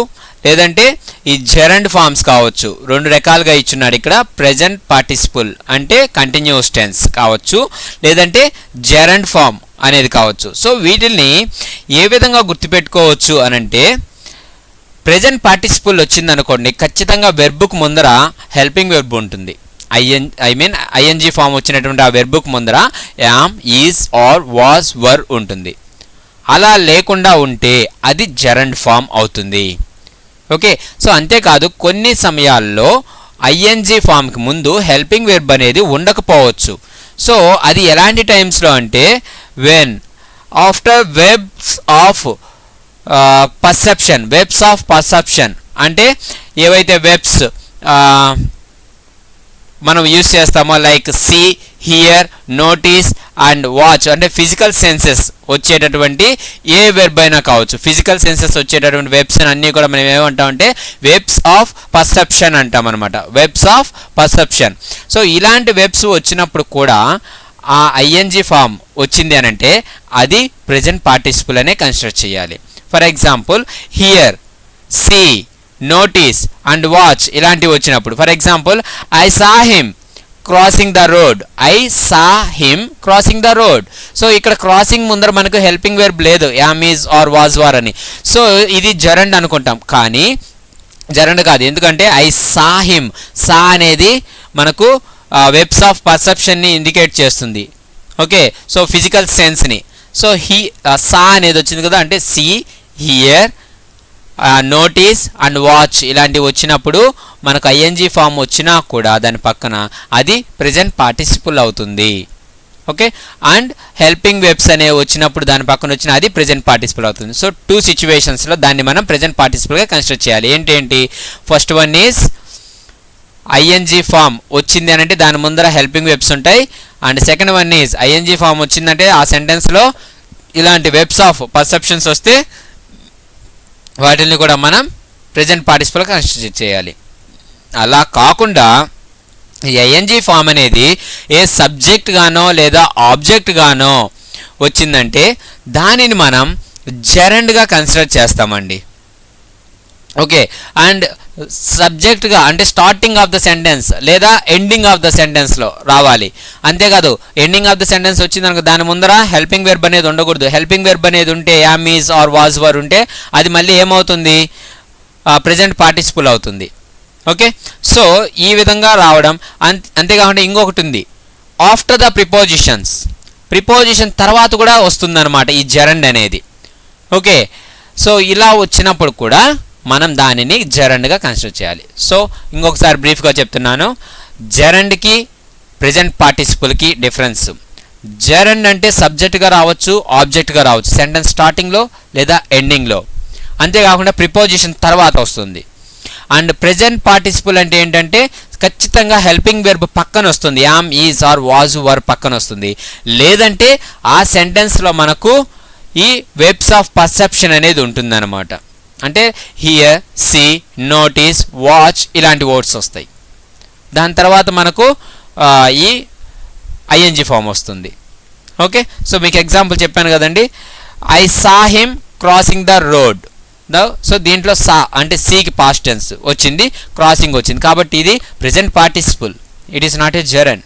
లేదంటే ఈ జెరండ్ ఫార్మ్స్ కావచ్చు. రెండు రకాలుగా ఇచ్చున్నాడు ఇక్కడ. ప్రెజెంట్ పార్టిసిపుల్ అంటే కంటిన్యూస్ టెన్స్ కావచ్చు, లేదంటే జెరండ్ ఫార్మ్ అనేది కావచ్చు. సో వీటిని ఏ విధంగా గుర్తుపెట్టుకోవచ్చు అనంటే, ప్రెజెంట్ పార్టిసిపుల్ వచ్చిందనుకోండి, ఖచ్చితంగా వెర్బుకు ముందర హెల్పింగ్ వెర్బ్ ఉంటుంది. ఐఎన్జీ ఫామ్ వచ్చినటువంటి ఆ వెర్బుకు ముందర యామ్, ఈజ్, ఆర్, వాజ్, వర్ ఉంటుంది. అలా లేకుండా ఉంటే అది జెరండ్ ఫామ్ అవుతుంది. ఓకే, సో అంతేకాదు కొన్ని సమయాల్లో ఐఎన్జీ ఫామ్కి ముందు హెల్పింగ్ వెర్బ్ అనేది ఉండకపోవచ్చు. సో అది ఎలాంటి టైమ్స్లో అంటే, when after verbs of perception అంటే ఏవైతే వెబ్స్ మనం యూజ్ చేస్తామో like see, hear, notice and watch అంటే ఫిజికల్ సెన్సెస్ వచ్చేటటువంటి ఏ వెర్బ్ అయినా కావచ్చు. ఫిజికల్ సెన్సెస్ వచ్చేటటువంటి వెబ్స్ అన్నీ కూడా మనం ఏమంటామంటే వెబ్స్ ఆఫ్ పర్సెప్షన్ అంటాం అనమాట. Verbs of perception. సో ఇలాంటి వెబ్స్ వచ్చినప్పుడు కూడా ఆ ఐఎన్జీ ఫామ్ వచ్చింది అని అంటే అది ప్రెజెంట్ పార్టిసిపుల్ అనే కన్సిడర్ చేయాలి. For example hear, see, notice and watch ఇలాంటివి వచ్చినప్పుడు, for example I saw him crossing the road. So ఇక్కడ క్రాసింగ్ ముందర మనకు హెల్పింగ్ వెర్బ్ లేదు, am, is are was were అని. సో ఇది జెరండ్ అనుకుంటాం, కానీ జెరండ్ కాదు. ఎందుకంటే ఐ సా హిమ్, సా అనేది మనకు వెబ్స్ ఆఫ్ పర్సెప్షన్ని ఇండికేట్ చేస్తుంది. ఓకే, సో ఫిజికల్ సెన్స్ని. సో సా అనేది వచ్చింది కదా, అంటే see, hear, notice and watch ఇలాంటివి వచ్చినప్పుడు మనకు ఐఎన్జీ ఫామ్ వచ్చినా కూడా దాని పక్కన అది ప్రెజెంట్ పార్టిసిపుల్ అవుతుంది. ఓకే, అండ్ హెల్పింగ్ వెబ్స్ అనేవి వచ్చినప్పుడు దాని పక్కన వచ్చిన అది ప్రెజెంట్ పార్టిసిపుల్ అవుతుంది. సో టూ సిచ్యువేషన్స్లో దాన్ని మనం ప్రెజెంట్ పార్టిసిపుల్గా కన్సిడర్ చేయాలి. ఏంటి first one is ING form వచ్చింది అని అంటే దాని ముందర హెల్పింగ్ వెబ్స్ ఉంటాయి. And second one is ING form వచ్చిందంటే ఆ సెంటెన్స్లో ఇలాంటి వెబ్స్ ఆఫ్ పర్సెప్షన్స్ వస్తే వాటిని కూడా మనం ప్రెజెంట్ పార్టిసిపుల్గా కన్సిడర్ చేయాలి. అలా కాకుండా ఈ ఐఎన్జీ ఫామ్ అనేది ఏ సబ్జెక్ట్ గానో లేదా ఆబ్జెక్ట్ గానో వచ్చిందంటే దానిని మనం జెరండ్గా కన్సిడర్ చేస్తామండి. ఓకే, అండ్ సబ్జెక్ట్గా అంటే స్టార్టింగ్ ఆఫ్ ద సెంటెన్స్ లేదా ఎండింగ్ ఆఫ్ ద సెంటెన్స్లో రావాలి. అంతేకాదు ఎండింగ్ ఆఫ్ ద సెంటెన్స్ వచ్చిందనుకో దాని ముందర హెల్పింగ్ వెర్బ్ అనేది ఉండకూడదు. హెల్పింగ్ వెర్బ్ అనేది ఉంటే am, is are was were ఉంటే అది మళ్ళీ ఏమవుతుంది, ప్రెజెంట్ పార్టిసిపుల్ అవుతుంది. ఓకే, సో ఈ విధంగా రావడం. అంతేకాకుండా ఇంకొకటి ఉంది, ఆఫ్టర్ ద ప్రిపోజిషన్ తర్వాత కూడా వస్తుందన్నమాట ఈ జెరండ్ అనేది. ఓకే, సో ఇలా వచ్చినప్పుడు కూడా మనం దానిని జెరండ్గా కన్సిడర్ చేయాలి. సో ఇంకొకసారి బ్రీఫ్గా చెప్తున్నాను, జెరండ్కి ప్రెజెంట్ పార్టిసిపుల్కి డిఫరెన్స్. జెరండ్ అంటే సబ్జెక్ట్గా రావచ్చు, ఆబ్జెక్ట్గా రావచ్చు, సెంటెన్స్ స్టార్టింగ్లో లేదా ఎండింగ్లో. అంతేకాకుండా ప్రిపోజిషన్ తర్వాత వస్తుంది. అండ్ ప్రెజెంట్ పార్టిసిపుల్ అంటే ఏంటంటే ఖచ్చితంగా హెల్పింగ్ వెర్బ్ పక్కన వస్తుంది, am, is are was were పక్కన వస్తుంది. లేదంటే ఆ సెంటెన్స్లో మనకు ఈ వెబ్స్ ఆఫ్ పర్సెప్షన్ అనేది ఉంటుందన్నమాట. అంటే హియర్, సీ, నోటీస్, వాచ్ ఇలాంటి వర్డ్స్ వస్తాయి. దాని తర్వాత మనకు ఈ ఐఎన్జీ ఫామ్ వస్తుంది. ఓకే, సో మీకు ఎగ్జాంపుల్ చెప్పాను కదండి, I saw him crossing the road. So దీంట్లో సా అంటే సీకి పాస్ట్ టెన్స్ వచ్చింది, క్రాసింగ్ వచ్చింది, కాబట్టి ఇది present participle, it is not a gerund.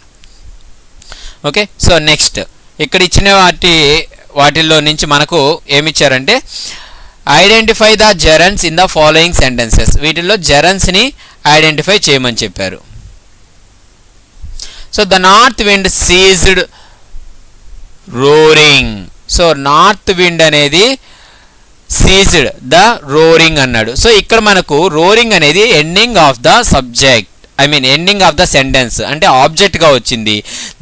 Okay, so next ఇక్కడ ఇచ్చిన వాటిల్లో నుంచి మనకు ఏమిచ్చారంటే identify the gerunds in the following sentences. వీటిల్లో జెరన్స్ని ఐడెంటిఫై చేయమని చెప్పారు. So the north wind seized roaring. So north wind అనేది సీజ్డ్ ద రోరింగ్ అన్నాడు. సో ఇక్కడ మనకు రోరింగ్ అనేది ending of the subject ending of the sentence అంటే ఆబ్జెక్ట్గా వచ్చింది.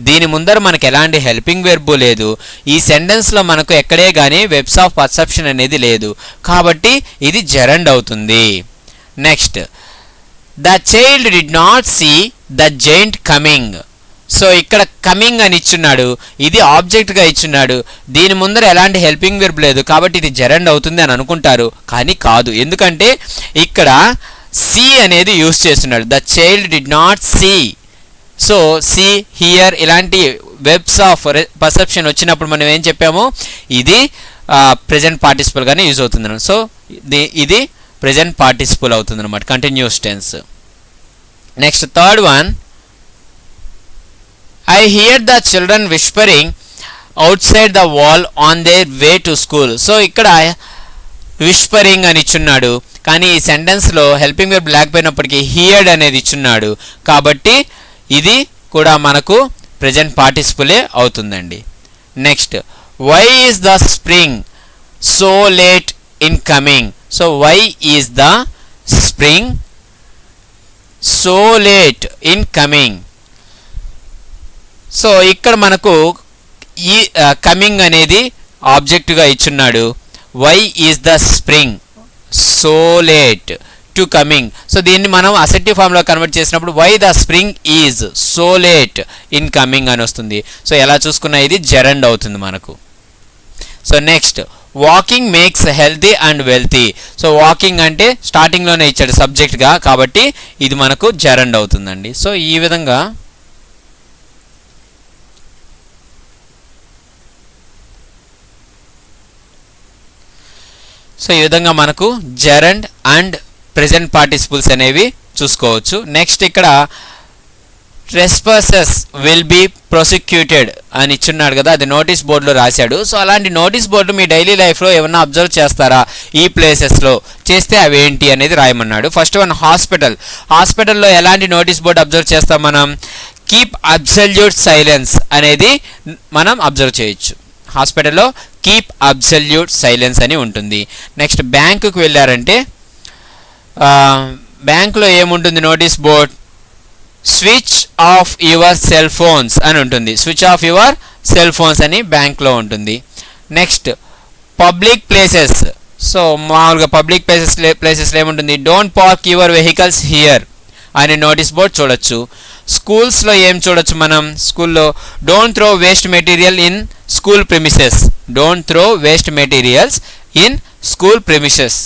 దీని ముందర మనకు ఎలాంటి హెల్పింగ్ వెర్బు లేదు. ఈ సెంటెన్స్లో మనకు ఎక్కడే కానీ వెబ్స్ ఆఫ్ పర్సెప్షన్ అనేది లేదు, కాబట్టి ఇది జెరండ్ అవుతుంది. Next, the child did not see the giant coming. So ఇక్కడ కమింగ్ అని ఇచ్చున్నాడు, ఇది ఆబ్జెక్ట్గా ఇచ్చున్నాడు, దీని ముందర ఎలాంటి హెల్పింగ్ వెర్బ్ లేదు, కాబట్టి ఇది జెరండ్ అవుతుంది అని అనుకుంటారు, కానీ కాదు. ఎందుకంటే ఇక్కడ సీ అనేది యూస్ చేస్తున్నాడు. The child did not see. So see, hear ఇలాంటి వెబ్స్ ఆఫ్ పర్సెప్షన్ వచ్చినప్పుడు మనం ఏం చెప్పాము, ఇది ప్రెజెంట్ పార్టిసిపల్గానే యూజ్ అవుతుంది. సో ఇది ప్రెజెంట్ పార్టిసిపల్ అవుతుంది అనమాట, continuous tense. Next third one, I hear the children whispering outside the wall on their way to school. So ఇక్కడ విస్పరింగ్ అని ఇచ్చున్నాడు, కానీ ఈ సెంటెన్స్లో హెల్పింగ్ వెర్బ్ లేకపోయినప్పటికీ హియర్డ్ అనేది ఇచ్చున్నాడు, కాబట్టి ఇది కూడా మనకు ప్రెజెంట్ పార్టిసిపులే అవుతుందండి. Next, why is the spring so late in coming. So why is the spring so late in coming. So ఇక్కడ మనకు ఈ కమింగ్ అనేది ఆబ్జెక్ట్గా ఇచ్చున్నాడు. Why is the spring so late to coming. So దీన్ని మనం అసెప్టివ్ ఫామ్లో కన్వర్ట్ చేసినప్పుడు why the spring is so late in coming అని వస్తుంది. సో ఎలా చూసుకున్నా ఇది జెరండ్ అవుతుంది మనకు. So next, walking makes healthy and wealthy. So walking అంటే స్టార్టింగ్లోనే ఇచ్చాడు సబ్జెక్ట్గా, కాబట్టి ఇది మనకు జెరండ్ అవుతుందండి. సో ఈ విధంగా మనకు జెరండ్ అండ్ ప్రెజెంట్ పార్టిసిపుల్స్ అనేవి చూసుకోవచ్చు. నెక్స్ట్ ఇక్కడ ట్రెస్పాసెస్ విల్ బీ ప్రాసిక్యూటెడ్ అని ఇచ్చున్నాడు కదా, అది నోటీస్ బోర్డులో రాశాడు. సో అలాంటి నోటీస్ బోర్డు మీ డైలీ లైఫ్లో ఏమన్నా అబ్జర్వ్ చేస్తారా, ఈ ప్లేసెస్లో చేస్తే అవి ఏంటి అనేది రాయమన్నాడు. ఫస్ట్ వన్, హాస్పిటల్లో ఎలాంటి నోటీస్ బోర్డు అబ్జర్వ్ చేస్తాం మనం, కీప్ అబ్సల్యూట్ సైలెన్స్ అనేది మనం అబ్జర్వ్ చేయొచ్చు. హాస్పిటల్లో కీప్ అబ్సల్యూట్ సైలెన్స్ అని ఉంటుంది. నెక్స్ట్, బ్యాంకుకి వెళ్ళారంటే బ్యాంకులో ఏముంటుంది notice board, switch off your cell phones అని ఉంటుంది. Switch off your cell phones అని బ్యాంక్లో ఉంటుంది. Next, public places. సో మామూలుగా పబ్లిక్ ప్లేసెస్లో ఏముంటుంది, don't park your vehicles here అనే నోటీస్ బోర్డ్ చూడొచ్చు. స్కూల్స్లో ఏం చూడొచ్చు మనం, స్కూల్లో don't throw waste material in school premises. Don't throw waste materials in school premises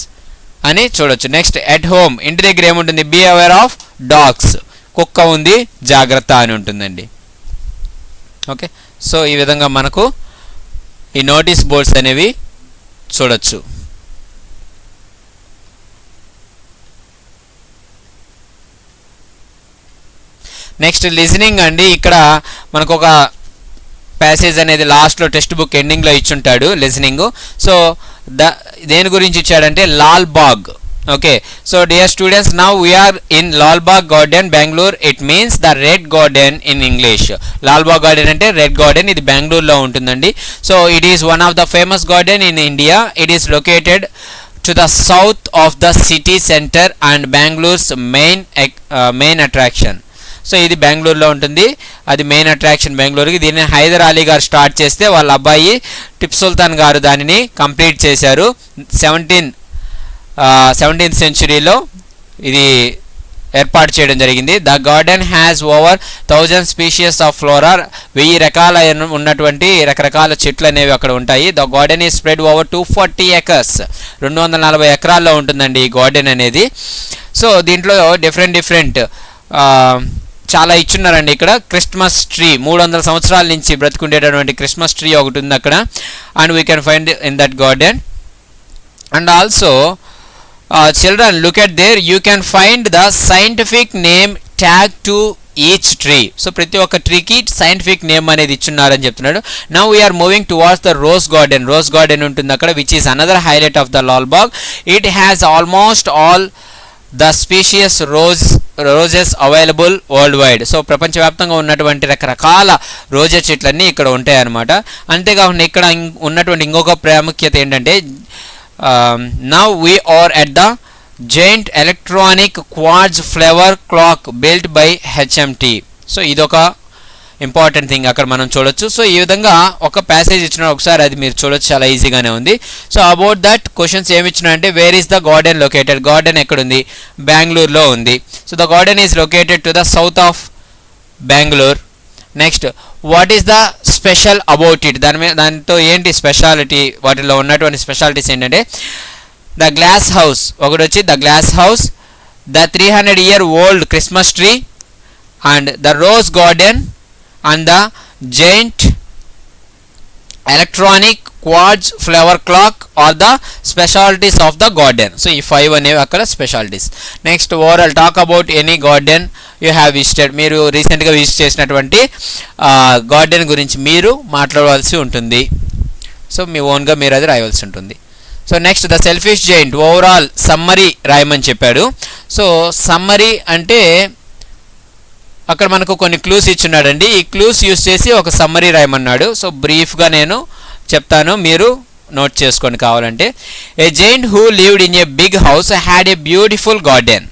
అని చూడొచ్చు. నెక్స్ట్, ఎట్ హోమ్, ఇంటి దగ్గర ఏముంటుంది, బీ అవేర్ ఆఫ్ డాగ్స్, కుక్క ఉంది జాగ్రత్త అని ఉంటుందండి. ఓకే, సో ఈ విధంగా మనకు ఈ నోటీస్ బోర్డ్స్ అనేవి చూడొచ్చు. నెక్స్ట్, లిజనింగ్ అండి. ఇక్కడ మనకు ఒక ప్యాసేజ్ అనేది లాస్ట్లో టెక్స్ట్ బుక్ ఎండింగ్లో ఇచ్చుంటాడు లిజనింగ్. సో దేని గురించి ఇచ్చాడంటే Lal Bagh. Okay, so dear students, now we are in Lal Bagh garden Bengaluru. It means the red garden in English. Lal Bagh garden అంటే రెడ్ గార్డెన్, ఇది బెంగళూరులో ఉంటుందండి. So it is one of the famous garden in India. It is located to the south of the city centre and Bengaluru's main attraction. So ఇది బెంగళూరులో ఉంటుంది, అది main attraction బెంగళూరుకి. దీన్ని హైదర్ అలీ గారు స్టార్ట్ చేస్తే వాళ్ళ అబ్బాయి టిప్పు సుల్తాన్ గారు దానిని కంప్లీట్ చేశారు. 17th సెంచురీలో ఇది ఏర్పాటు చేయడం జరిగింది. The garden has over 1000 spacious of flora. 1000 రకాల ఉన్నటువంటి రకరకాల చెట్లు అనేవి అక్కడ ఉంటాయి. The garden is spread over 240 acres. 240 ఎకరాల్లో ఉంటుందండి ఈ గార్డెన్ అనేది. సో దీంట్లో డిఫరెంట్ చాలా ఇచ్చున్నారండి. ఇక్కడ క్రిస్మస్ ట్రీ, 300 సంవత్సరాల నుంచి బ్రతుకుండేటటువంటి క్రిస్మస్ ట్రీ ఒకటి ఉంది అక్కడ, and we can find in that garden. And also children, look at there, you can find the scientific name tag to each tree. So ప్రతి ఒక్క ట్రీకి సైంటిఫిక్ నేమ్ అనేది ఇచ్చున్నారని చెప్తున్నాడు. Now we're moving towards the rose garden ఉంటుంది అక్కడ, which is another highlight of the Lal Bagh. It has almost all the species roses available worldwide. So ప్రపంచవ్యాప్తంగా ఉన్నటువంటి రకరకాల రోజా చెట్లన్నీ ఇక్కడ ఉంటాయి అన్నమాట. అంతేకాకుండా ఇక్కడ ఉన్నటువంటి ఇంకొక ప్రాముఖ్యత ఏంటంటే, now we are at the giant electronic quartz flower clock built by HMT. So ఇదొక ఇంపార్టెంట్ థింగ్ అక్కడ మనం చూడొచ్చు. సో ఈ విధంగా ఒక ప్యాసేజ్ ఇచ్చిన ఒకసారి అది మీరు చూడొచ్చు, చాలా ఈజీగానే ఉంది. సో అబౌట్ దట్ క్వశ్చన్స్ ఏమి ఇచ్చినాయంటే where is the garden located, garden ఎక్కడుంది, బెంగళూరులో ఉంది. So the garden is located to the south of Bengaluru. Next what is the special about it, దాంతో ఏంటి స్పెషాలిటీ, వాటిలో ఉన్నటువంటి స్పెషాలిటీస్ ఏంటంటే ద గ్లాస్ హౌస్, ఒకటి వచ్చి the glass house, the 300-year old Christmas tree, and the rose garden, and the giant electronic quartz flower clock are the specialties of the garden. So ఈ 5 అనేవి అక్కడ specialities. Next overall talk about any garden you have visited, మీరు రీసెంట్గా visit చేసినటువంటి garden గురించి మీరు మాట్లాడవలసి ఉంటుంది. So మీ ఓన్గా మీరు అది రాయవలసి ఉంటుంది. So next the selfish giant, overall summary రాయమని చెప్పాడు. సో సమ్మరీ అంటే అక్కడ మనకు కొన్ని క్లూస్ ఇచ్చున్నాడండి, ఈ క్లూస్ యూస్ చేసి ఒక సమ్మరీ రాయమన్నాడు. సో బ్రీఫ్గా నేను చెప్తాను, మీరు నోట్ చేసుకోండి కావాలంటే. A giant who lived in a big house had a beautiful garden.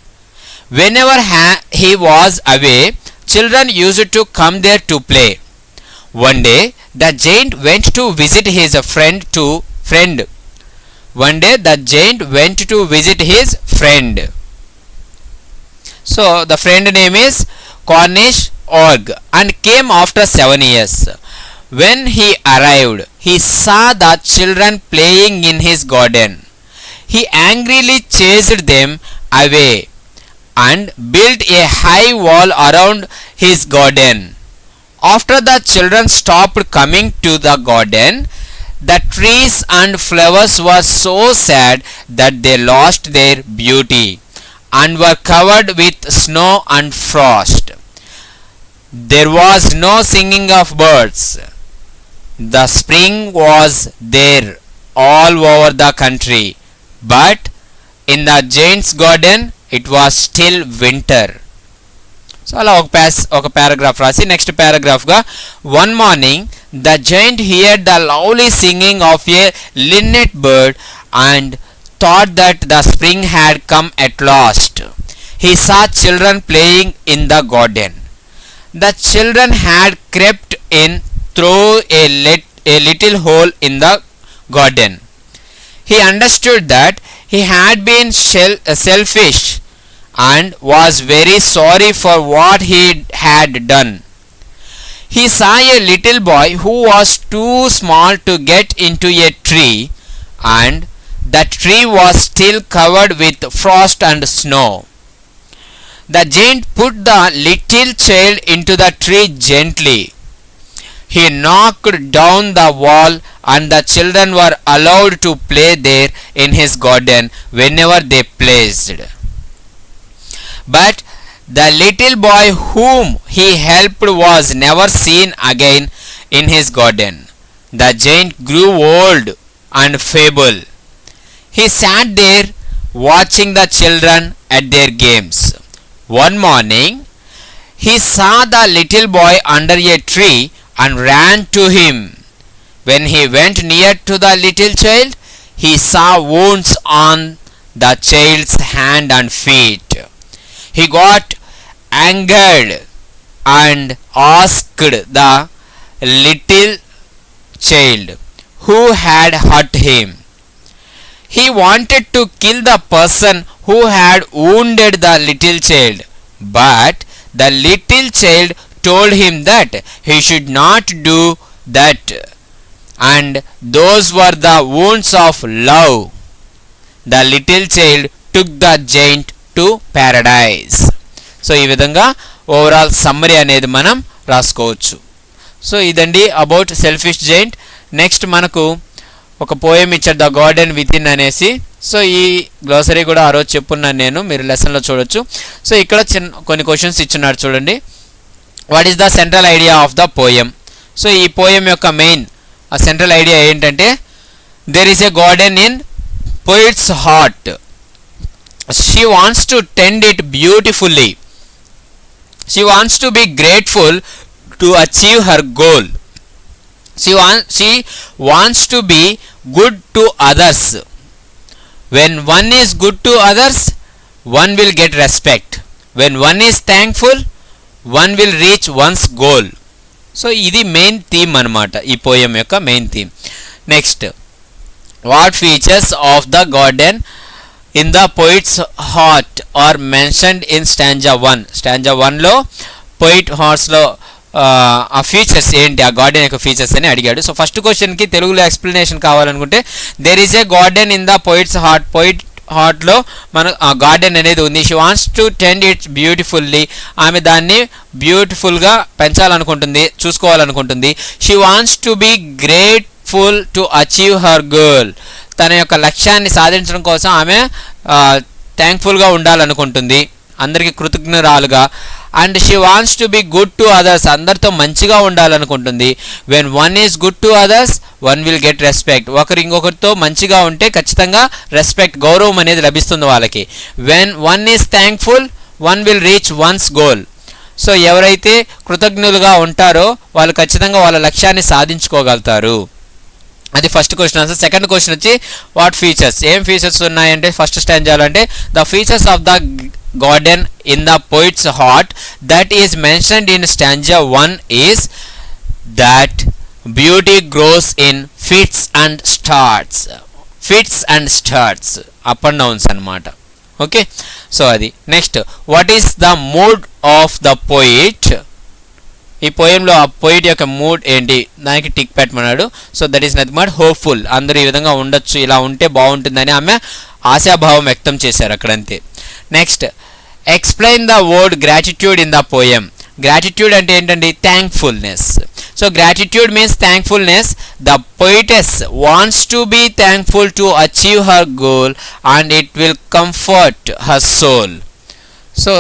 Whenever he was away children used to come there to play. One day the giant went to visit his friend. One day the giant went to visit his friend. So the friend name is Cornish Org and came after 7 years. When he arrived, he saw the children playing in his garden. He angrily chased them away and built a high wall around his garden. After the children stopped coming to the garden, the trees and flowers were so sad that they lost their beauty and were covered with snow and frost. There was no singing of birds. The spring was there all over the country, but in the giant's garden it was still winter. So అలా ఒక paragraph రాసి next పారాగ్రాఫ్గా one morning the giant heard the lovely singing of a linnet bird and thought that the spring had come at last. He saw children playing in the garden. The children had crept in through a little hole in the garden. He understood that he had been selfish and was very sorry for what he had done. He saw a little boy who was too small to get into a tree, and that tree was still covered with frost and snow. The giant put the little child into the tree gently. He knocked down the wall, and the children were allowed to play there in his garden whenever they pleased. But the little boy whom he helped was never seen again in his garden. The giant grew old and feeble. He sat there watching the children at their games. One morning, he saw the little boy under a tree and ran to him. When he went near to the little child, he saw wounds on the child's hand and feet. He got angered and asked the little child who had hurt him. He wanted to kill the person who had wounded the little child, but the little child told him that he should not do that, and those were the wounds of love. The little child took the giant to Paradise. So ఈ విధంగా overall summary అనేది మనం రాసుకోవచ్చు. So ఇదండి about selfish giant. Next మనకు ఒక poem ఇచ్చాడు the garden with in అనేసి. సో ఈ గ్లోసరీ కూడా ఆ రోజు చెప్పున్నాను నేను, మీరు లెసన్లో చూడొచ్చు. సో ఇక్కడ కొన్ని క్వశ్చన్స్ ఇచ్చున్నాడు చూడండి. What is the central idea of the poem. So ఈ పోయం యొక్క మెయిన్ సెంట్రల్ ఐడియా ఏంటంటే there is a garden in poet's heart. She wants to tend it beautifully. She wants to be grateful to achieve her goal. She wants to be good to others. When one is good to others, one will get respect. When one is thankful, one will reach one's goal. So ఇది main theme అనమాట, ఈ poem యొక్క main theme. Next, what features of the garden in the poet's heart are mentioned in stanza 1. Stanza 1లో poet హార్ట్స్లో ఆ features ఏంటి, ఆ garden యొక్క ఫీచర్స్ అని అడిగాడు. సో ఫస్ట్ క్వశ్చన్కి తెలుగులో ఎక్స్ప్లెనేషన్ కావాలనుకుంటే, there is a garden in the poet's heart. Poet హార్ట్లో మన గార్డెన్ అనేది ఉంది. She wants to tend its beautifully. ఆమె దాన్ని బ్యూటిఫుల్గా పెంచాలనుకుంటుంది, చూసుకోవాలనుకుంటుంది. She wants to be grateful to achieve her goal. తన యొక్క లక్ష్యాన్ని సాధించడం కోసం ఆమె థ్యాంక్ఫుల్గా ఉండాలనుకుంటుంది, అందరికీ కృతజ్ఞరాలుగా. And she wants to be good to others. అందరితో మంచిగా ఉండాలనుకుంటుంది. When one is good to others, one will get respect. ఒకరు ఇంకొకరితో మంచిగా ఉంటే ఖచ్చితంగా రెస్పెక్ట్, గౌరవం అనేది లభిస్తుంది వాళ్ళకి. When one is thankful, one will reach once goal. So ఎవరైతే కృతజ్ఞులుగా ఉంటారో వాళ్ళు ఖచ్చితంగా వాళ్ళ లక్ష్యాన్ని సాధించుకోగలుగుతారు. అది first question answer. Second question వచ్చి, వాట్ ఫీచర్స్, ఏం ఫీచర్స్ ఉన్నాయంటే ఫస్ట్ స్టాంజాలో అంటే, the features of the garden in the poet's heart that is mentioned in stanza 1 is that beauty grows in fits and starts. Fits and starts, up and downs anamata. Okay, so adi. Next, what is the mood of the poet? ఈ పోయంలో ఆ poet యొక్క mood ఏంటి, దానికి tick పెట్టమన్నాడు. So that is nothing but hopeful. అందరూ ఈ విధంగా ఉండొచ్చు, ఇలా ఉంటే బాగుంటుందని ఆమె ఆశాభావం వ్యక్తం చేశారు అక్కడంతే. Next, explain the word gratitude in the poem. Gratitude అంటే ఏంటండి, thankfulness. So gratitude means thankfulness. The poetess wants to be thankful to achieve her goal and it will comfort her soul. So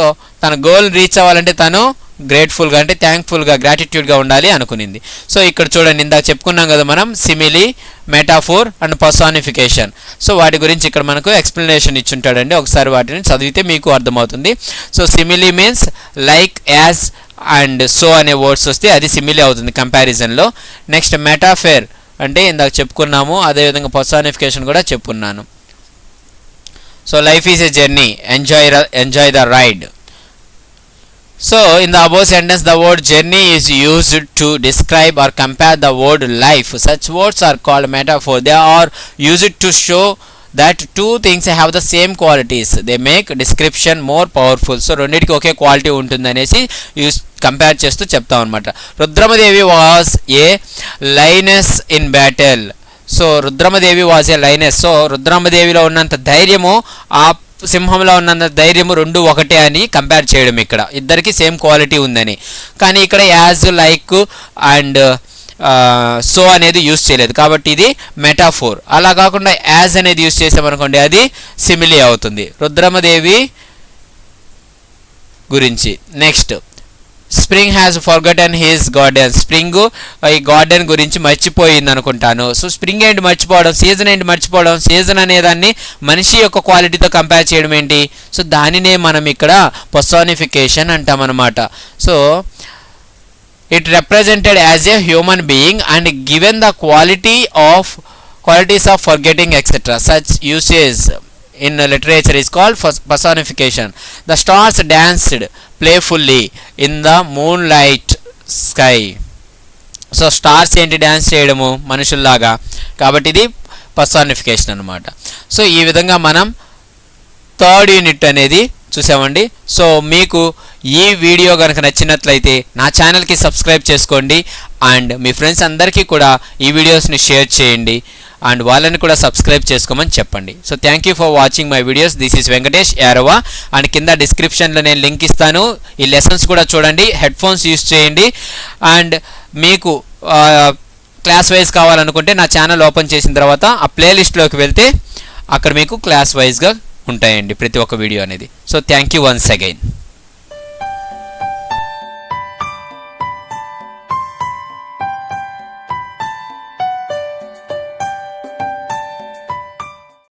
తన goal reach అవ్వాలంటే తను గ్రేట్ఫుల్గా అంటే థ్యాంక్ఫుల్గా, గ్రాటిట్యూడ్గా ఉండాలి అనుకునింది. So ఇక్కడ చూడండి, ఇందాక చెప్పుకున్నాం కదా మనం, simile, metaphor and personification. So వాటి గురించి ఇక్కడ మనకు ఎక్స్ప్లెనేషన్ ఇచ్చుంటాడండి. ఒకసారి వాటిని చదివితే మీకు అర్థమవుతుంది. So simile means like, as and so అనే వర్డ్స్ వస్తే అది సిమిలీ అవుతుంది కంపారిజన్లో. నెక్స్ట్, మెటాఫేర్ అంటే ఇందాక చెప్పుకున్నాము, అదేవిధంగా పర్సానిఫికేషన్ కూడా చెప్పుకున్నాను. So life is a journey, enjoy the ride. So in the above sentence, the word journey is used to describe or compare the word life. Such words are called metaphor. They are used to show that two things have the same qualities. They make description more powerful. So రెండిటికి ఒకే quality ఉంటుంది అనేసి compare చేస్తూ చెప్తాం అనమాట. Rudramadevi was a lioness in battle. So Rudramadevi was a lioness. So రుద్రమదేవిలో ఉన్నంత ధైర్యము ఆ సింహంలో ఉన్నంత ధైర్యము రెండు ఒకటే అని కంపేర్ చేయడం, ఇక్కడ ఇద్దరికి సేమ్ క్వాలిటీ ఉందని. కానీ ఇక్కడ యాజ్, లైక్ అండ్ సో అనేది యూజ్ చేయలేదు కాబట్టి ఇది మెటాఫోర్. అలా కాకుండా యాజ్ అనేది యూజ్ చేసామనుకోండి అది సిమిలీ అవుతుంది రుద్రమదేవి గురించి. Next, spring has forgotten his garden. Spring ఈ గార్డెన్ గురించి మర్చిపోయింది అనుకుంటాను. సో స్ప్రింగ్ ఏంటి మర్చిపోవడం, సీజన్ ఏంటి మర్చిపోవడం. సీజన్ అనేదాన్ని మనిషి యొక్క క్వాలిటీతో కంపేర్ చేయడం ఏంటి, సో దానినే మనం ఇక్కడ పర్సానిఫికేషన్ అంటామన్నమాట. So it represented as a human being and given the qualities of forgetting etc. Such usage in literature is called personification. The stars danced playfully in the moonlight sky. So stars ఏంటి, dance చేయడము మనుషుల్లాగా, కాబట్టి ఇది personification అనమాట. So ఈ విధంగా మనం third unit అనేది చూసామండి. సో మీకు ఈ వీడియో కనుక నచ్చినట్లయితే నా ఛానల్కి సబ్స్క్రైబ్ చేసుకోండి అండ్ మీ ఫ్రెండ్స్ అందరికీ కూడా ఈ వీడియోస్ని షేర్ చేయండి అండ్ వాళ్ళని కూడా సబ్స్క్రైబ్ చేసుకోమని చెప్పండి. So thank you for watching my videos. This is Venkatesh, యారవా. అండ్ కింద డిస్క్రిప్షన్లో నేను లింక్ ఇస్తాను. ఈ లెసన్స్ కూడా చూడండి, హెడ్ ఫోన్స్ యూస్ చేయండి. అండ్ మీకు క్లాస్ వైజ్ కావాలనుకుంటే నా ఛానల్ ఓపెన్ చేసిన తర్వాత ఆ ప్లేలిస్ట్లోకి వెళ్తే అక్కడ మీకు క్లాస్ వైజ్గా ఉంటాయండి ప్రతి ఒక్క వీడియో అనేది. So thank you once again.